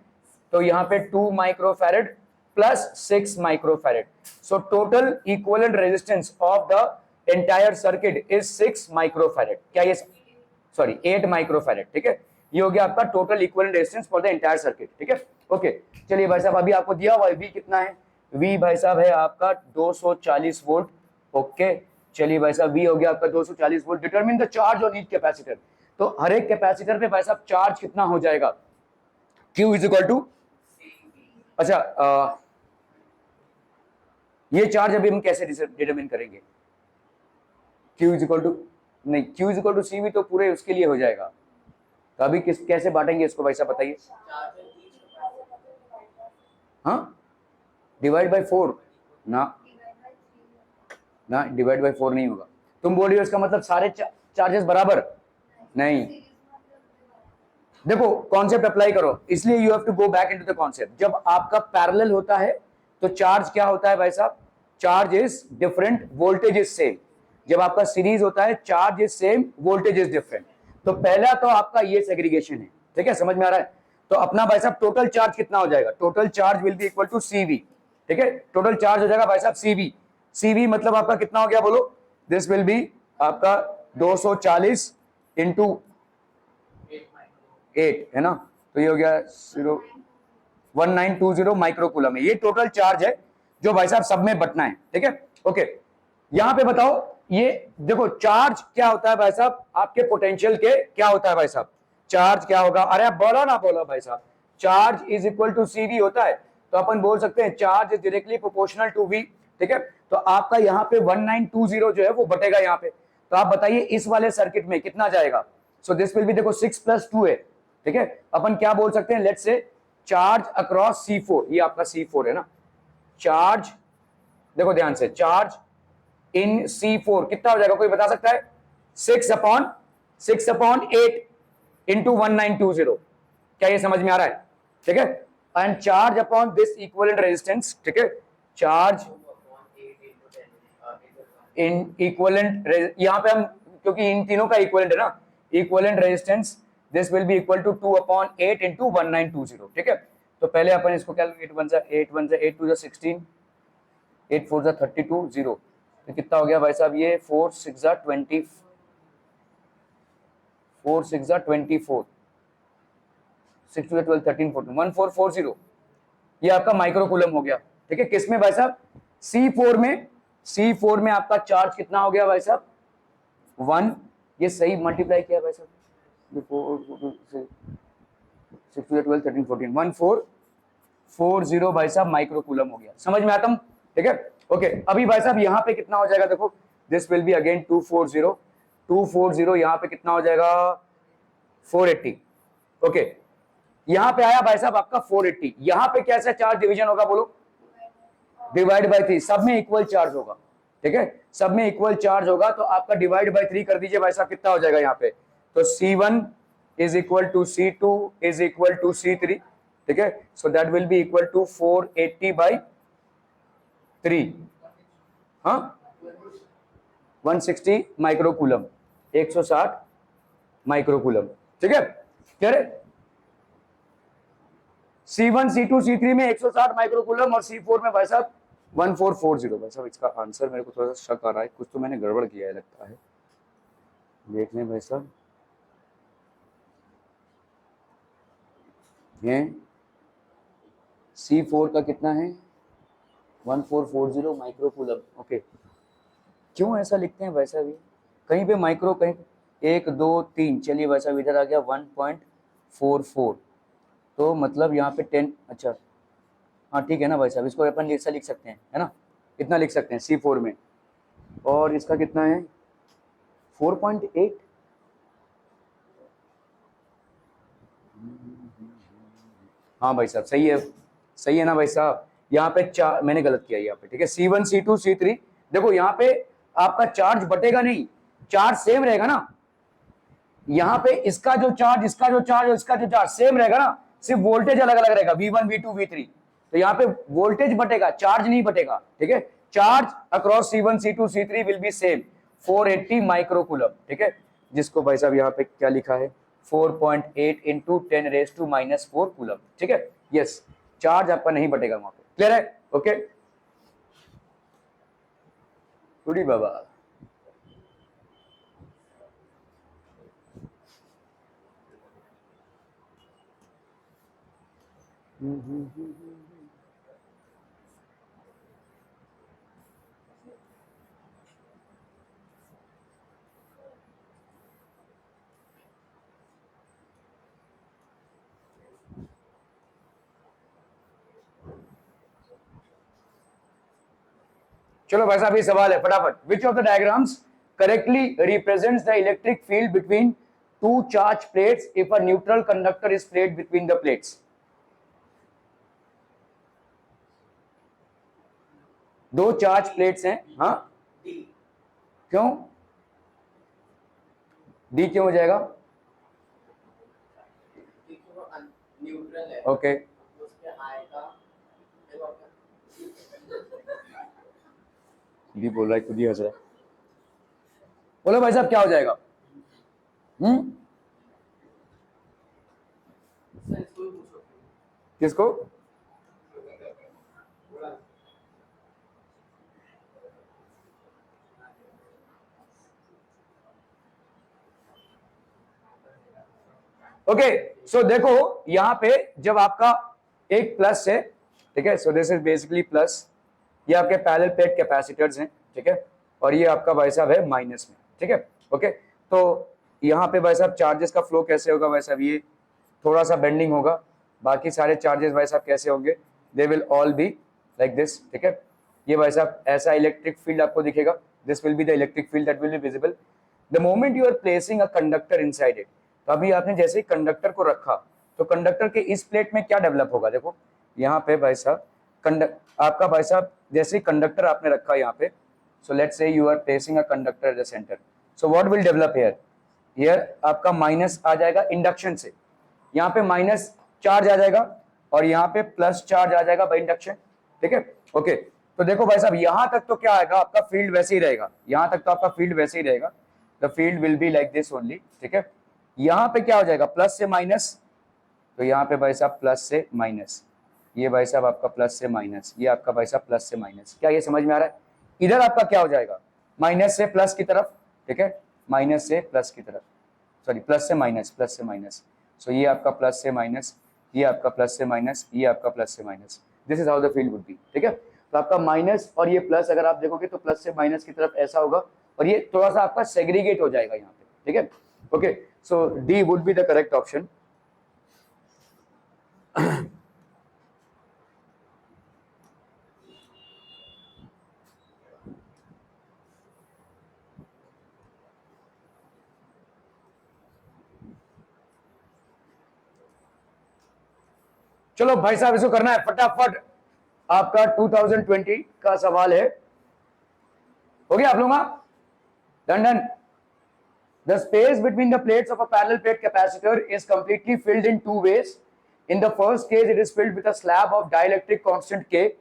तो यहाँ पे 2 microfarad plus 6 microfarad, so total equivalent resistance of the entire circuit is 6 microfarad, क्या ये सॉरी 8 माइक्रोफैरेड, ठीक है। ये हो गया आपका total equivalent resistance for the entire circuit, ठीक है। ओके, चलिए भाई साहब अभी आपको दिया हुआ है V कितना है, V भाई साहब है आपका 240 वोल्ट, ओके, चलिए भाई साहब V हो गया आपका 240 volt, determine the charge on each capacitor, तो हर एक कैपेसिटर पे भाई साहब चार्ज कितना हो जाएगा, Q इज इक्वल टू, अच्छा ये चार्ज अभी हम कैसे डिटरमिन करेंगे, Q इज इक्वल टू, नहीं Q is equal to CV तो पूरे उसके लिए हो जाएगा, तो अभी कैसे बांटेंगे इसको भाई साहब बताइए? हाँ, डिवाइड बाय 4 ना, डिवाइड बाय 4 नहीं होगा, तुम बोल रही हो इसका मतलब सारे चार्जेस बराबर नहीं, देखो कॉन्सेप्ट अप्लाई करो, इसलिए you have to go back into the concept. जब आपका पैरेलल होता है तो चार्ज क्या होता है भाई साहब, charge is different, voltage is same. जब आपका सीरीज होता है charge is same, voltage is different, तो पहला तो आपका ये सेग्रीगेशन है, ठीक है, समझ में आ रहा है? तो अपना भाई साहब टोटल चार्ज कितना हो जाएगा, total charge will be equal to CV, ठीक है, टोटल चार्ज हो जाएगा भाई साहब CV मतलब आपका कितना हो गया बोलो, दिस विल बी आपका 240 इंटू 8 है ना, तो ये हो गया 1920 माइक्रोकूलम है, ये टोटल चार्ज है जो भाई साहब सब में बटना है, ठीक है। ओके, यहां पे बताओ, ये देखो चार्ज क्या होता है भाई साहब, आपके पोटेंशियल के क्या होता है भाई साहब, चार्ज क्या होगा, अरे आप बोलो ना, बोलो भाई साहब, charge is equal to C V होता है, तो अपन बोल सकते हैं charge is directly proportional to V. ठीक है, तो आपका यहाँ पे 1920 जो है वो बटेगा यहाँ पे। तो आप बताइए इस वाले सर्किट में कितना जाएगा। सो दिस विल बी, देखो 6+2 है। ठीक है, अपन क्या बोल सकते हैं, let's say charge across C4, ये आपका C4 है ना, चार्ज, देखो ध्यान से, चार्ज इन C4 कितना हो जाएगा, कोई बता सकता है? 6/8 इंटू 1920। क्या ये समझ में आ रहा है? ठीक है, and charge upon this equivalent resistance. ठीक है, चार्ज इन इक्विवेलेंट, यहां पे हम क्योंकि इन तीनों का इक्विवेलेंट है ना, equivalent resistance, this will be equal to 2/8 into 1920। ठीक है, तो पहले अपन इसको कैलकुलेट, 8 1 8 2 16, 8 4 32 0, तो कितना हो गया भाई साहब ये 4 6 20, 4 6 24, 6 2 12 13 14, 1440, ये आपका माइक्रो कूलम हो गया। ठीक है, किसमें भाई साहब? C4 में। C4 में आपका चार्ज कितना हो गया भाई साहब? 1, ये सही मल्टीप्लाई किया भाई साहब, 6 2 12 13 14, 1440 भाई साहब माइक्रो कूलम हो गया। समझ में आता हूं? ठीक है, ओके। अभी भाई साहब यहाँ पे कितना हो जाएगा, देखो दिस विल बी अगेन 240 यहाँ पे कितना हो जाएगा 480। ओके, यहाँ पे आया भाई साहब आपका 480, यहाँ पे कैसा चार्ज डिवीजन होगा बोलो? डिवाइड बाय 3, सब में इक्वल चार्ज होगा। ठीक है, सब में इक्वल चार्ज होगा, तो आपका डिवाइड बाय 3 कर दीजिए भाई साहब, कितना हो जाएगा यहाँ पे? तो C1 is equal to C2 is equal to C3। ठीक है, so that will be equal to 480/3, हाँ 160 माइक्रोकूलम, 160 माइक्रोकूलम। ठीक है, क्लियर है? C1 C2 C3 में 160 माइक्रोकूलम और C4 में भाई साहब 1440। भाई साहब इसका आंसर मेरे को थोड़ा सा शक आ रहा है, कुछ तो मैंने गड़बड़ किया है लगता है, देख लें भाई साहब। ये C4 का कितना है? 1440 माइक्रोकूलम। ओके, क्यों ऐसा लिखते हैं भाई साहब? ये कहीं पे माइक्रो, कहीं 1 2 3, चलिए भाई साहब इधर आ गया 1.44, तो मतलब यहाँ पे 10, अच्छा हाँ ठीक है ना भाई साहब, इसको अपन ऐसा लिख सकते हैं, है ना, इतना लिख सकते हैं C4 में। और इसका कितना है 4.8। हाँ भाई साहब सही है, सही है ना भाई साहब। यहाँ पे चार, मैंने गलत किया यहाँ पे। ठीक है, C1 C2 C3, देखो यहाँ पे आपका चार्ज बटेगा नहीं, चार्ज सेम रहेगा ना। यहाँ पे इसका जो चार्ज, इसका जो चार्ज और इसका जो चार्ज सेम रहेगा ना, सिर्फ वोल्टेज अलग अलग रहेगा, V1 V2 V3। तो यहाँ पे वोल्टेज बटेगा, चार्ज नहीं बटेगा। ठीक है, charge across C1 C2 C3 will be same, 480 microcoulomb. ठीक है, जिसको भाई साहब यहाँ पे क्या लिखा है 4.8 इंटू 10⁻⁻⁴ कूलम। ठीक है, यस, चार्ज आपका नहीं बटेगा वहां पे। क्लियर है? ओके, गुडी बाबा। चलो भाई साहब ये सवाल है फटाफट। Which of the diagrams correctly represents the electric field between two charge plates if a neutral conductor is placed between the plates? दो चार्ज प्लेट्स हैं, हाँ, क्यों डी क्यों हो जाएगा? न्यूट्रल है, ओके, डी बोल रहा है, खुद ही हंस रहा है। बोलो भाई साहब क्या हो जाएगा? किसको? ओके, सो देखो यहां पे जब आपका एक प्लस है, ठीक है, सो दिस इज बेसिकली प्लस, ये आपके पैरेलल प्लेट कैपेसिटर्स हैं। ठीक है, और ये आपका भाई साहब है माइनस में। ठीक है, ओके, तो यहाँ पे भाई साहब चार्जेस का फ्लो कैसे होगा भाई साहब? ये थोड़ा सा बेंडिंग होगा, बाकी सारे चार्जेस भाई साहब कैसे होंगे, they will all be like this, ठीक है। ये भाई साहब ऐसा इलेक्ट्रिक फील्ड आपको दिखेगा, this will be the electric field that will be visible the moment you are placing a conductor inside it. तो अभी आपने जैसे ही कंडक्टर को रखा तो कंडक्टर के इस प्लेट में क्या डेवलप होगा, देखो यहाँ पे भाई साहब आपका भाई साहब जैसे ही कंडक्टर आपने रखा यहाँ पे, so let's say you are placing a conductor at the centre, so what will develop here आपका माइनस आ जाएगा इंडक्शन से, यहाँ पे माइनस चार्ज आ जाएगा और यहाँ पे प्लस चार्ज आ जाएगा बाय इंडक्शन, ठीक है। ओके, तो देखो भाई साहब यहां तक तो क्या आएगा, आपका फील्ड वैसे ही रहेगा, यहां तक तो आपका फील्ड वैसे ही रहेगा, the field will be like this only, ठीक है। यहाँ पे क्या हो जाएगा, प्लस से माइनस, तो यहाँ पे भाई साहब प्लस से माइनस, ये भाई साहब आपका प्लस से माइनस, ये आपका भाई साहब प्लस से माइनस, क्या ये समझ में आ रहा है। इधर आपका क्या हो जाएगा, माइनस से प्लस की तरफ, ठीक है, माइनस से प्लस की तरफ, सॉरी प्लस से माइनस, प्लस से माइनस, सो ये आपका प्लस से माइनस, ये आपका प्लस से माइनस, ये आपका प्लस से minus, this is how the field would be, ठीक है। तो आपका माइनस और ये प्लस अगर आप देखोगे तो प्लस से माइनस की तरफ ऐसा होगा और ये थोड़ा सा आपका सेग्रीगेट हो जाएगा यहाँ पे, ठीक है। Okay, so D would be the correct option. चलो भाई साहब इसको करना है फटाफट, आपका 2020 का सवाल है, हो गया आप लोगों का, done done. The space between the plates of a parallel plate capacitor is completely filled in two ways. In the first case, it is filled with a slab of dielectric constant K.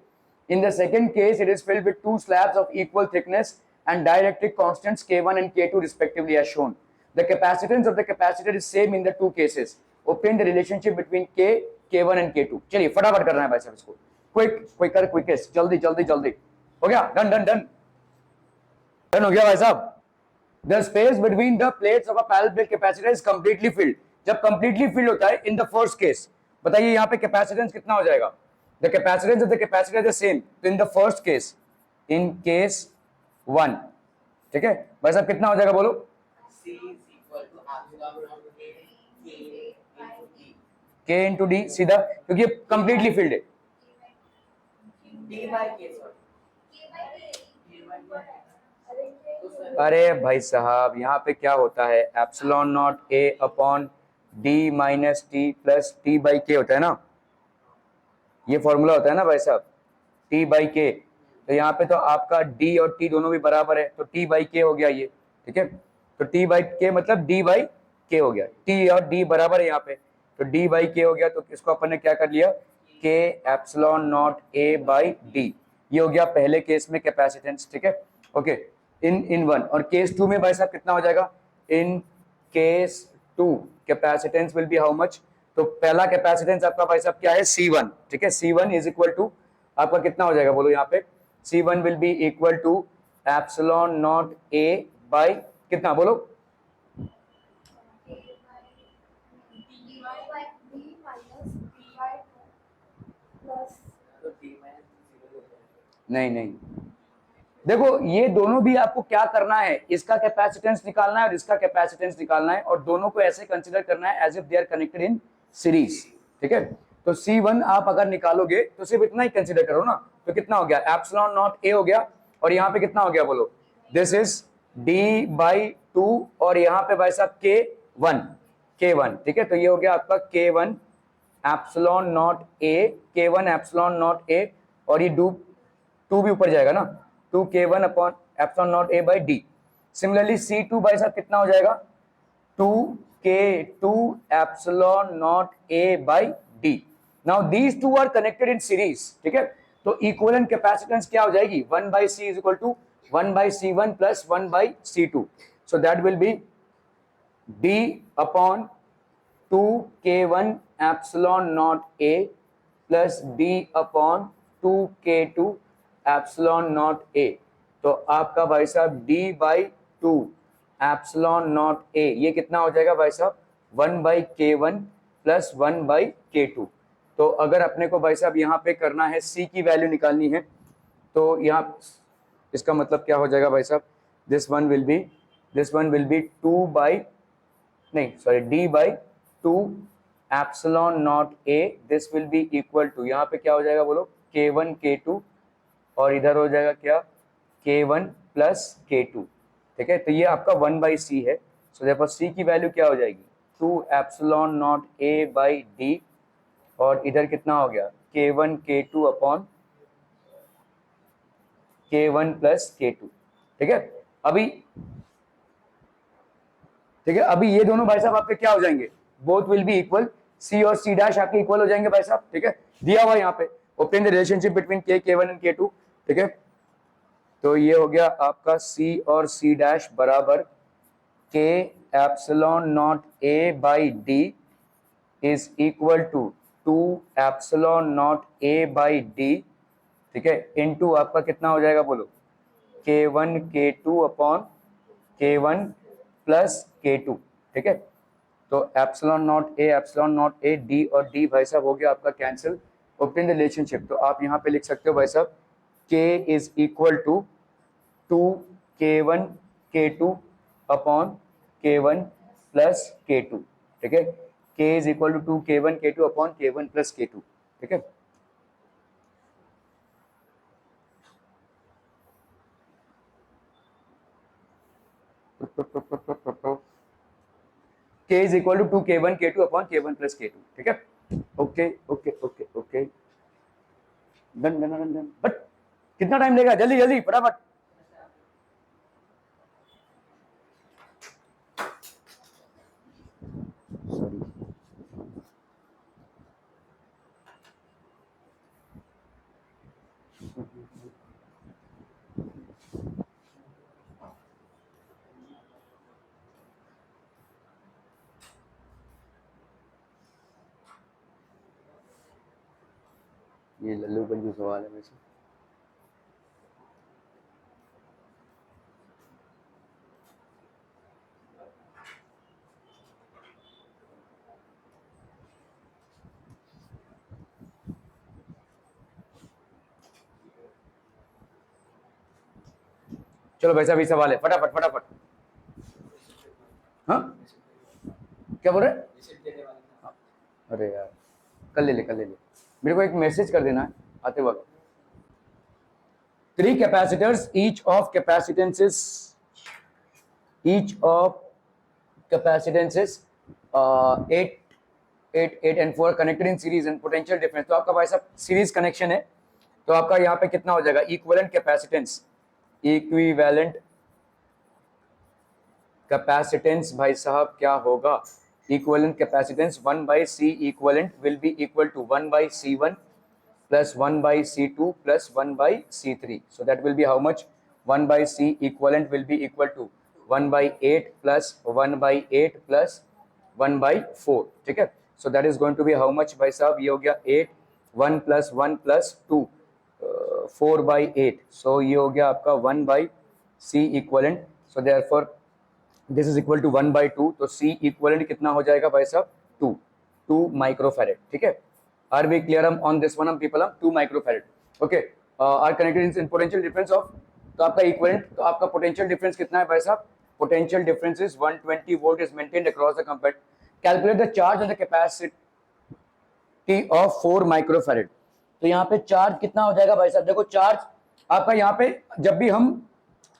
In the second case, it is filled with two slabs of equal thickness and dielectric constants K1 and K2 respectively as shown. The capacitance of the capacitor is same in the two cases. Obtain the relationship between K1 and K2. चलिए फटाफट करना है भाई साहब इसको, क्विकर क्विकेस्ट, जल्दी जल्दी जल्दी, हो गया, डन डन डन डन हो गया भाई साहब। The space between the plates of a parallel plate capacitor is completely filled. जब completely filled होता है in the first case, बताइए यहाँ पे capacitance कितना हो जाएगा, the capacitance of the capacitor is the same. तो in the first case, in case 1, ठीक है भाई साहब कितना हो जाएगा बोलो, C is equal to epsilon naught K into D सीधा, क्योंकि ये completely filled है, D by K sorry. अरे भाई साहब यहाँ पे क्या होता है, epsilon naught A upon D minus T plus T by के होता है ना, ये फॉर्मूला होता है ना भाई साहब, टी बाई के। तो यहाँ पे तो आपका डी और टी दोनों भी बराबर है, तो टी बाई के हो गया ये, ठीक है। तो टी बाई के मतलब डी बाई के हो गया, टी और डी बराबर है यहाँ पे, तो डी बाई के हो गया, तो इसको अपन ने क्या कर लिया, के epsilon naught A by D, ये हो गया पहले केस में कैपेसिटेंस, ठीक है। ओके, इन वन, और केस 2 में भाई साहब कितना हो जाएगा, in case 2 capacitance will be how much, तो पहला कैपेसिटेंस आपका भाई साहब क्या है, C1, ठीक है। C1 इज इक्वल टू आपका कितना हो जाएगा बोलो यहाँ पे, C1 will be equal to epsilon naught A by कितना बोलो, नहीं नहीं, देखो ये दोनों भी आपको क्या करना है, इसका कैपेसिटेंस निकालना है और इसका कैपेसिटेंस निकालना है, और दोनों को ऐसे कंसीडर करना है as if they are connected in series, ठीक है। तो C1 आप अगर निकालोगे तो सिर्फ इतना ही कंसीडर करो ना, तो कितना हो गया, एप्सिलॉन नॉट ए हो गया, और यहाँ पे कितना हो गया बोलो, दिस इज D बाई 2, और यहाँ पे भाई साहब K1, ठीक है। तो ये हो गया आपका K1 epsilon naught A, K1 epsilon naught A, और ये 2 भी ऊपर जाएगा ना, 2K1 upon epsilon naught A by D. Similarly C2 भाई साहब कितना हो जाएगा, 2K2 epsilon naught A by D. Now these two are connected in series, ठीक है। तो इक्विवेलेंट कैपेसिटेंस क्या हो जाएगी, 1 by C is equal to 1 by C1 plus 1 by C2, so that will B D upon 2K1 epsilon naught A plus D upon 2K2 epsilon naught ए। तो आपका भाई साहब D बाई 2 एप्सिलॉन नॉट ए, ये कितना हो जाएगा भाई साहब, 1 by K1 plus 1 by K2। तो अगर अपने को भाई साहब यहाँ पे करना है C की वैल्यू निकालनी है, तो यहाँ इसका मतलब क्या हो जाएगा भाई साहब, this one will be 2 by नहीं sorry D by 2 epsilon naught A, this will be equal to, यहाँ पे क्या हो जाएगा बोलो, K1 K2, और इधर हो जाएगा क्या, K1 प्लस K2, ठीक है। तो ये आपका 1/c है, सो देयरफॉर c की वैल्यू क्या हो जाएगी, 2 epsilon naught a by D, और इधर कितना हो गया, K1 K2 upon K1 plus K2, ठीक है। अभी ठीक है, अभी ये दोनों भाई साहब आपके क्या हो जाएंगे, बोथ विल बी इक्वल, सी और सी डैश आपके इक्वल हो जाएंगे भाई साहब, ठीक है। दिया हुआ यहाँ पे obtain the relationship between K1 and K2, ठीक है। तो ये हो गया आपका C और C डैश बराबर K epsilon naught A by D is equal to 2 epsilon naught A by D, ठीक है, इनटू आपका कितना हो जाएगा बोलो, K1 K2 upon K1 plus K2, ठीक है। तो एप्सिलॉन नॉट ए डी और डी भाई साहब हो गया आपका कैंसिल, ऑब्टेन द रिलेशनशिप। तो आप यहाँ पे लिख सकते हो भाई साहब K is equal to 2 K1 K2 upon K1 plus K2, ठीक है। K is equal to 2 K1 K2 upon K1 plus K2, ठीक है। K is equal to 2 K1 K2 upon K1 plus K2, ठीक है। Okay okay okay okay, done done done done, but कितना टाइम लेगा, जल्दी जल्दी फटाफट। सॉरी, ये लल्लू पंजू सवाल है वैसे। चलो भाई साहब ये सवाल है, फटाफट फटाफट। हाँ क्या बोल रहे हैं? हाँ, अरे यार कल ले ले, कल ले ले, मेरे को एक मैसेज कर देना है आते वक्त। 3 capacitors, each of capacitances uh, 8 and 4 connected in series and potential difference। तो आपका भाई साहब सीरीज कनेक्शन है, तो आपका यहाँ पे कितना हो जाएगा, इक्विवेलेंट कैपेसिटेंस भाई साहब क्या होगा, equivalent capacitance 1/C equivalent will be equal to 1/C1 plus 1/C2 plus 1/C3, so that will be how much, 1/C equivalent will be equal to 1/8 plus 1/8 plus 1/4, ठीक है। so that is going to be how much भाई साहब, ये हो गया 8, 1 plus 1 plus 2, 4/8, so ये हो गया आपका 1/C equivalent, so therefore this is equal to 1/2, तो C equivalent कितना हो जाएगा भाई साहब, 2 माइक्रोफैरेड, ठीक है। Are we clear on this one, people? 2 microfarad. Okay. Are connected in potential difference of, तो आपका equivalent, तो आपका potential difference कितना है भाई साहब, potential difference is 120 volt is maintained across the component। Calculate the charge on the capacity of 4 microfarad। तो यहाँ पे चार्ज कितना हो जाएगा भाई साहब, देखो चार्ज आपका यहाँ पे जब भी हम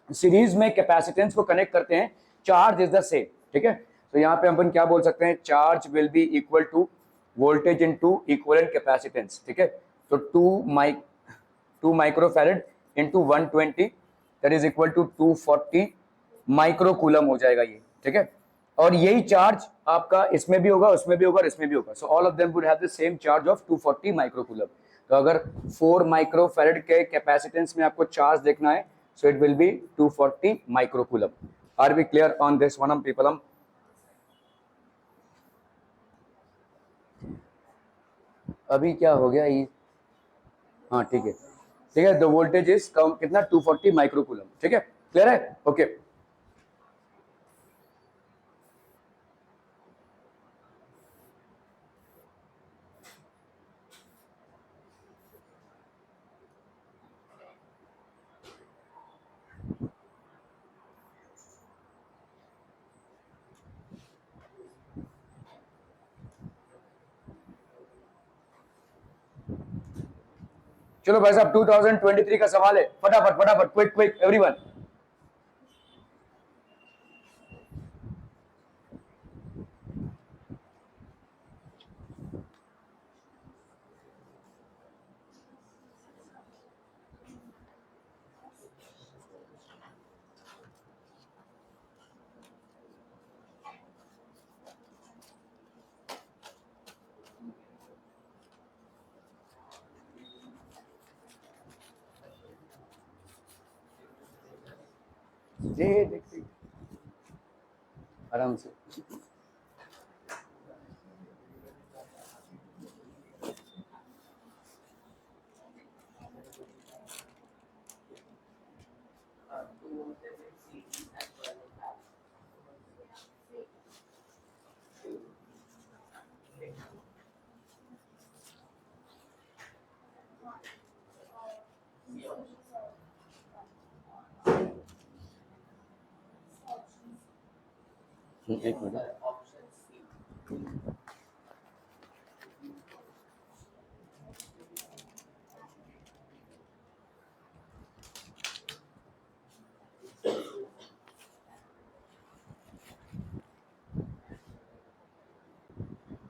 सीरीज में कैपेसिटेंस को कनेक्ट करते हैं, चार्ज इज द सेम, ठीक है। तो यहाँ पे अपन क्या बोल सकते हैं, charge will be equal to voltage into equivalent capacitance, ठीक है। तो 2 microfarad into 120 that is equal to 240 microcoulomb हो जाएगा ये, ठीक है। और यही चार्ज आपका इसमें भी होगा, उसमें भी होगा, इसमें भी होगा, so all of them would have the same charge of 240 microcoulomb. तो अगर 4 माइक्रोफैरेड के कैपेसिटेंस में आपको चार्ज देखना है, so it will be 240 microcoulomb. Are we clear on this one people? अभी क्या हो गया ये, हाँ ठीक है, ठीक है। द वोल्टेज इज कम कितना, 240 माइक्रोकूलम, ठीक है, क्लियर है, ओके। चलो भाई साहब 2023 का सवाल है, फटाफट फटाफट, क्विक क्विक एवरीवन। ये देखते आराम से। एक minute, Option C.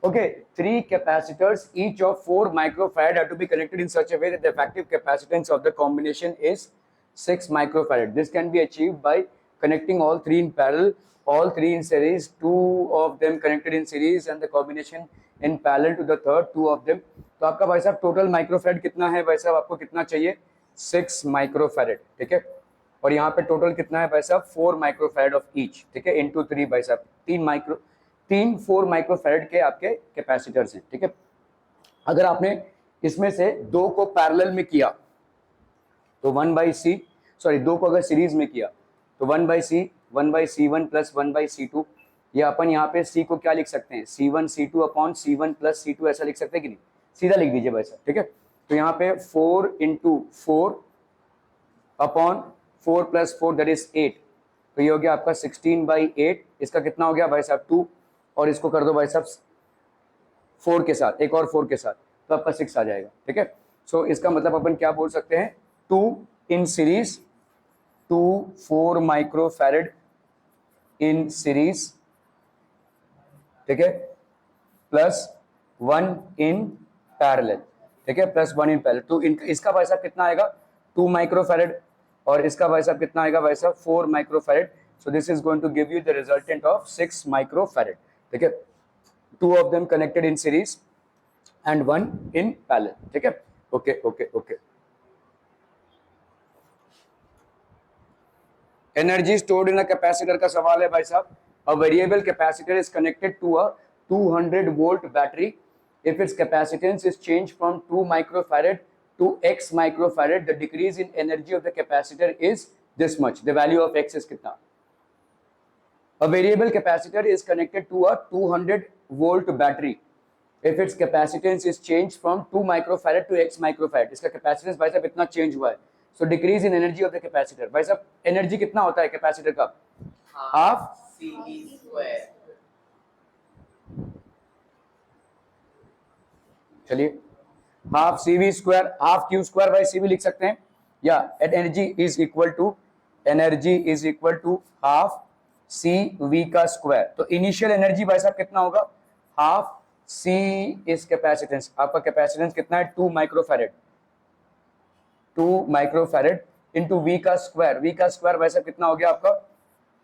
Okay, three capacitors, each of 4 microfarad, have to be connected in such a way that the effective capacitance of the combination is 6 microfarad. This can be achieved by connecting all three in parallel, all three in series, two of them connected in series, and the combination in parallel to the third, two of them. तो आपका भाई साहब टोटल माइक्रोफैरड कितना है भाई साहब, आपको कितना चाहिए, 6 माइक्रोफैरड, ठीक है। और यहाँ पे टोटल कितना है भाई साहब, 4 माइक्रोफैरड ऑफ ईच, ठीक है, इनटू 3 भाई साहब, 4 माइक्रोफैरड के आपके कैपेसिटर्स हैं, ठीक है। अगर आपने इसमें से दो को पैरेलल में किया तो 1/c, सॉरी दो को अगर सीरीज में किया तो 1/c, 1/c1 प्लस 1/c2, या अपन यहाँ पे c को क्या लिख सकते हैं, c1 c2 upon c1 plus c2, ऐसा लिख सकते हैं कि नहीं, सीधा लिख दीजिए भाई साहब, ठीक है। तो यहाँ पे 4 × 4 अपॉन 4 + 4 दैट इज 8, तो ये हो गया आपका 16/8, इसका कितना हो गया भाई साहब 2, और इसको कर दो भाई साहब 4 के साथ, एक और 4 के साथ, तो आपका 6 आ जाएगा, ठीक है। सो इसका मतलब अपन क्या बोल सकते हैं, 2 in series, 2 4 microfarad in series, ठीक है, प्लस 1 इन पैरेलल, ठीक है, प्लस 1 इन पैरेलल। तो इसका भाई साहब कितना आएगा, 2 माइक्रोफैरड, और इसका भाई साहब कितना आएगा भाई साहब, 4 microfarad. So this is going to give you the resultant of 6 microfarad, ठीक है, 2 of them connected in series and 1 in parallel, ठीक है। Okay okay okay. Energy stored in a capacitor का सवाल है भाई साहब। A variable capacitor is connected to a 200 volt battery, if its capacitance is changed from 2 microfarad to x microfarad, the decrease in energy of the capacitor is this much. The value of x is कितना। A variable capacitor is connected to a 200 volt battery. If its capacitance is changed from 2 microfarad to x microfarad, इसका capacitance भाई साहब इतना change हुआ है, so decrease in energy of the capacitor, भाई साहब energy कितना होता है capacitor का, half CV²। चलिए half CV², half Q² by CV लिख सकते हैं, या energy is equal to half CV का स्क्वायर। तो इनिशियल एनर्जी भाई साहब कितना होगा, हाफ C इज कैपेसिटेंस, आपका कैपेसिटेंस कितना है 2 माइक्रोफैरड, 2 माइक्रोफैरड इंटू V का स्क्वायर, V का स्क्वायर भाई साहब कितना हो गया आपका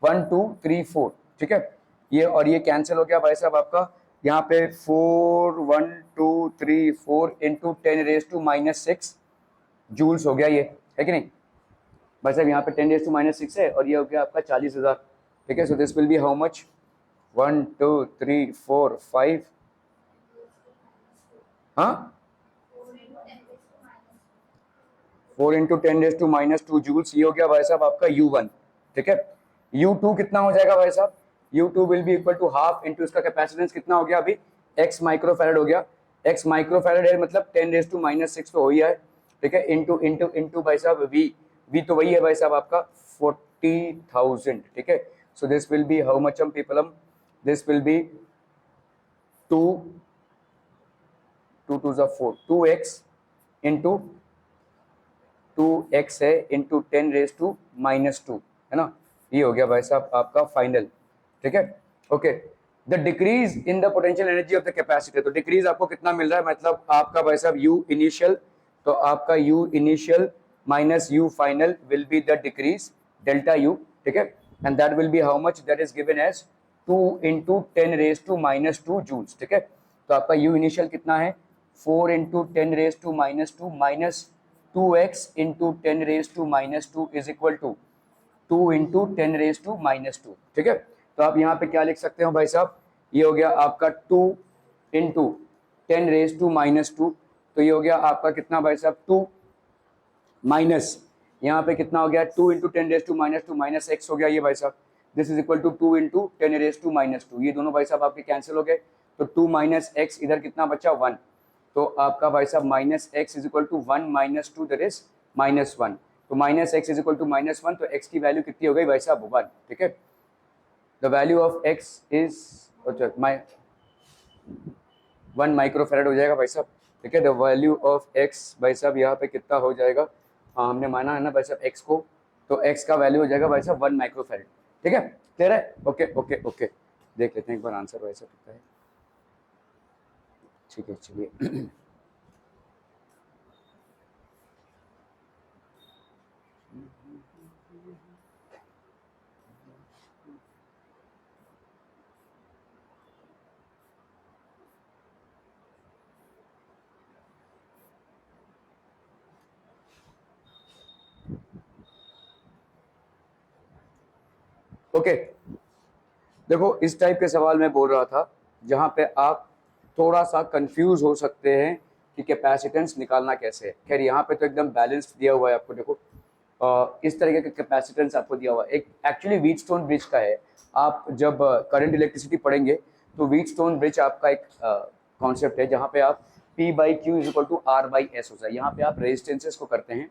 1 2 3 4, ठीक है। ये और ये कैंसिल हो गया भाई साहब आपका, यहाँ पे 4 1 2 3 4 इंटू 10⁻⁻6 जूल्स हो गया, ये है कि नहीं भाई साहब, यहाँ पे 10⁻⁻6 है, और ये हो गया आपका 40,000, ठीक है। सो this will be how much, 1 2 3 4 5, हाँ 4 इंटू 10⁻² जूल्स, ये हो गया भाई साहब आपका U1, ठीक है। U2 कितना हो जाएगा भाई साहब, U2 will be equal to half into इसका कैपेसिटेंस कितना हो गया अभी, x माइक्रोफैरड हो गया, x माइक्रोफैरड है मतलब 10⁻⁻6 तो हो ही है, ठीक है, इंटू इंटू इंटू भाई साहब V तो वही है भाई साहब आपका 40,000, ठीक है। सो this will be how much people, this will be 2 2 2 4 2x into 2x है इंटू 10⁻⁻², है ना, ये हो गया भाई साहब आपका फाइनल, ठीक है। Okay, the decrease in the potential energy of the capacitor, तो डिक्रीज आपको कितना मिल रहा है, मतलब आपका भाई साहब u इनिशियल, तो आपका u initial minus u final will be the decrease delta u, ठीक है, and that will be how much, that is given as 2 into 10⁻⁻² joules, ठीक है। तो आपका u इनिशियल कितना है, 4 into 10⁻⁻² minus 2x into 10⁻⁻² is equal to 2 into 10⁻⁻², ठीक है। तो आप यहाँ पे क्या लिख सकते हो भाई साहब, ये हो गया आपका 2 इंटू 10⁻⁻², तो ये हो गया आपका कितना भाई साहब 2 माइनस यहाँ पे कितना हो गया 2 इंटू 10⁻⁻² माइनस x हो गया ये भाई साहब, this is equal to 2 into 10⁻⁻², ये दोनों भाई साहब आपके कैंसिल हो गए, तो 2 माइनस एक्स, इधर कितना बचा 1, तो आपका भाई साहब minus x is equal to 1 minus 2 that is -1, तो minus x is equal to -1, तो x की वैल्यू कितनी हो गई भाई साहब 1, ठीक है। The value of x is 1 microfarad हो जाएगा भाई साहब, ठीक है। द वैल्यू ऑफ x भाई साहब यहाँ पे कितना हो जाएगा, हाँ हमने माना है ना भाई साहब x को, तो x का वैल्यू हो जाएगा भाई साहब 1 माइक्रोफैरड, ठीक है, क्लियर है। ओके ओके ओके, देख लेते हैं एक बार आंसर भाई साहब कितना है, ठीक है चलिए। ओके देखो, इस टाइप के सवाल मैं बोल रहा था जहाँ पे आप थोड़ा सा कंफ्यूज हो सकते हैं कि कैपेसिटेंस निकालना कैसे है। खैर यहाँ पे तो एकदम बैलेंस दिया हुआ है आपको, देखो इस तरीके का कैपेसिटेंस आपको दिया हुआ है, एक एक्चुअली व्हीटस्टोन ब्रिज का है। आप जब करंट इलेक्ट्रिसिटी पढ़ेंगे तो व्हीटस्टोन ब्रिज आपका एक कॉन्सेप्ट है जहाँ पे आप P/Q is equal to R/S होता है। यहाँ पे आप रेजिस्टेंसेस को करते हैं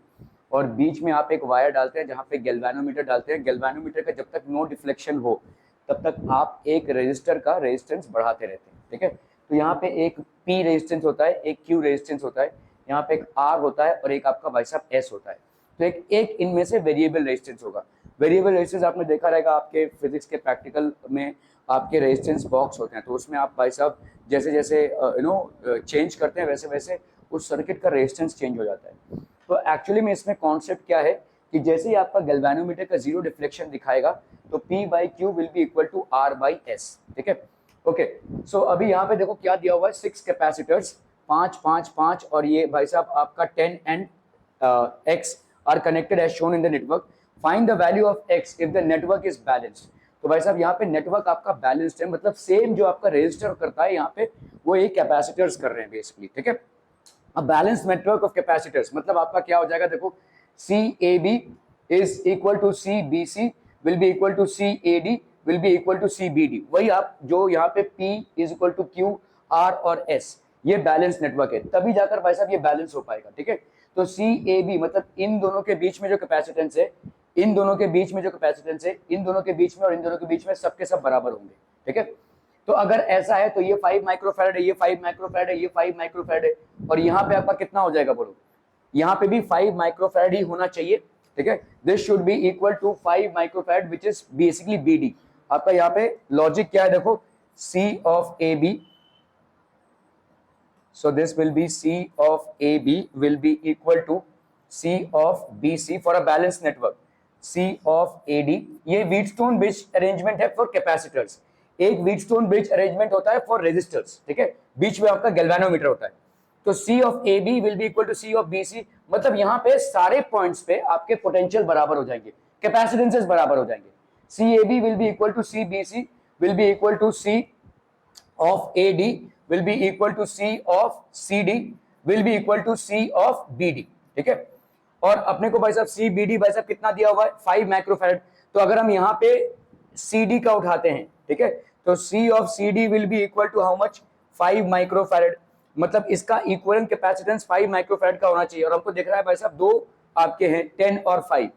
और बीच में आप एक वायर डालते हैं जहाँ पे गैल्वेनोमीटर डालते हैं। गैल्वेनोमीटर का जब तक नो डिफ्लेक्शन हो तब तक आप एक रेजिस्टर का रेजिस्टेंस बढ़ाते रहते हैं, ठीक है। तो यहाँ पे एक P रेजिस्टेंस होता है, एक Q रेजिस्टेंस होता है, यहाँ पे एक R होता है और एक आपका भाई साहब S होता है। तो एक इनमें से वेरिएबल रेजिस्टेंस होगा। वेरिएबल रेजिस्टेंस आपने देखा रहेगा आपके फिजिक्स के प्रैक्टिकल में, आपके रेजिस्टेंस बॉक्स होते हैं, तो उसमें आप भाई साहब जैसे जैसे चेंज करते हैं वैसे वैसे उस सर्किट का रेजिस्टेंस चेंज हो जाता है। तो एक्चुअली में इसमें कॉन्सेप्ट क्या है कि जैसे ही आपका गैल्वेनोमीटर का जीरो डिफ्लेक्शन दिखाएगा तो P/Q will be equal to R/S, ठीक है। ओके, सो अभी यहाँ पे देखो क्या दिया हुआ है, 6 कैपेसिटर्स, 5 5 5 और ये भाई साहब आपका 10 and X are connected as shown in the network. Find the value of X if the network is balanced. तो भाई साहब यहाँ पे नेटवर्क आपका बैलेंस्ड है, मतलब सेम जो आपका रेजिस्टर करता है यहाँ पे वो एक कैपेसिटर्स कर रहे हैं बेसिकली, ठीक है। A balanced network of capacitors मतलब आपका क्या हो जाएगा, देखो CAB is equal to CBC will be equal to CAD will be equal to CBD। वही आप जो यहाँ पे P is equal to Q, R और S, ये बैलेंस नेटवर्क है, तभी जाकर भाई साहब ये बैलेंस हो पाएगा, ठीक है। तो CAB मतलब इन दोनों के बीच में जो कैपेसिटेंस है, इन दोनों के बीच में जो कैपेसिटेंस है, इन दोनों के बीच में और इन दोनों के बीच में सबके सब बराबर होंगे, ठीक है। तो अगर ऐसा है तो ये 5 माइक्रोफैरड है, ये 5 माइक्रोफैरड है, ये 5 माइक्रोफैरड है, और यहाँ पे आपका कितना हो जाएगा बोलो, यहाँ पे भी 5 माइक्रोफैरड ही होना चाहिए, ठीक है। This should be equal to 5 microfarad which is basically BD। आपका यहाँ पे लॉजिक क्या है, देखो C of AB, so this will be C of AB will be equal to C of BC for a balanced network। C of AD ये व्हीटस्टोन ब्रिज अरेंजमेंट है फॉर कैपेसिटर्स, एक व्हीटस्टोन ब्रिज अरेंजमेंट होता है फॉर रेजिस्टर्स, ठीक है, बीच में आपका गैल्वेनोमीटर होता है। तो C of AB will be equal to C of BC, मतलब यहाँ पे सारे पॉइंट्स पे आपके पोटेंशियल बराबर हो जाएंगे, कैपेसिटेंसेस बराबर हो जाएंगे। CAB will be equal to CBC will be equal to C of AD will be equal to C of CD will be equal to C of BD, ठीक है। और अपने को भाई साहब CBD भाई साहब कितना दिया हुआ है 5 माइक्रोफैरड, तो अगर हम यहाँ पे CD का उठाते हैं, ठीक है, तो C of CD will be equal to how much 5 microfarad, मतलब इसका इक्विवेलेंट कैपेसिटेंस 5 माइक्रोफैरड का होना चाहिए, और हमको दिख रहा है भाई साहब दो आपके हैं 10 और 5।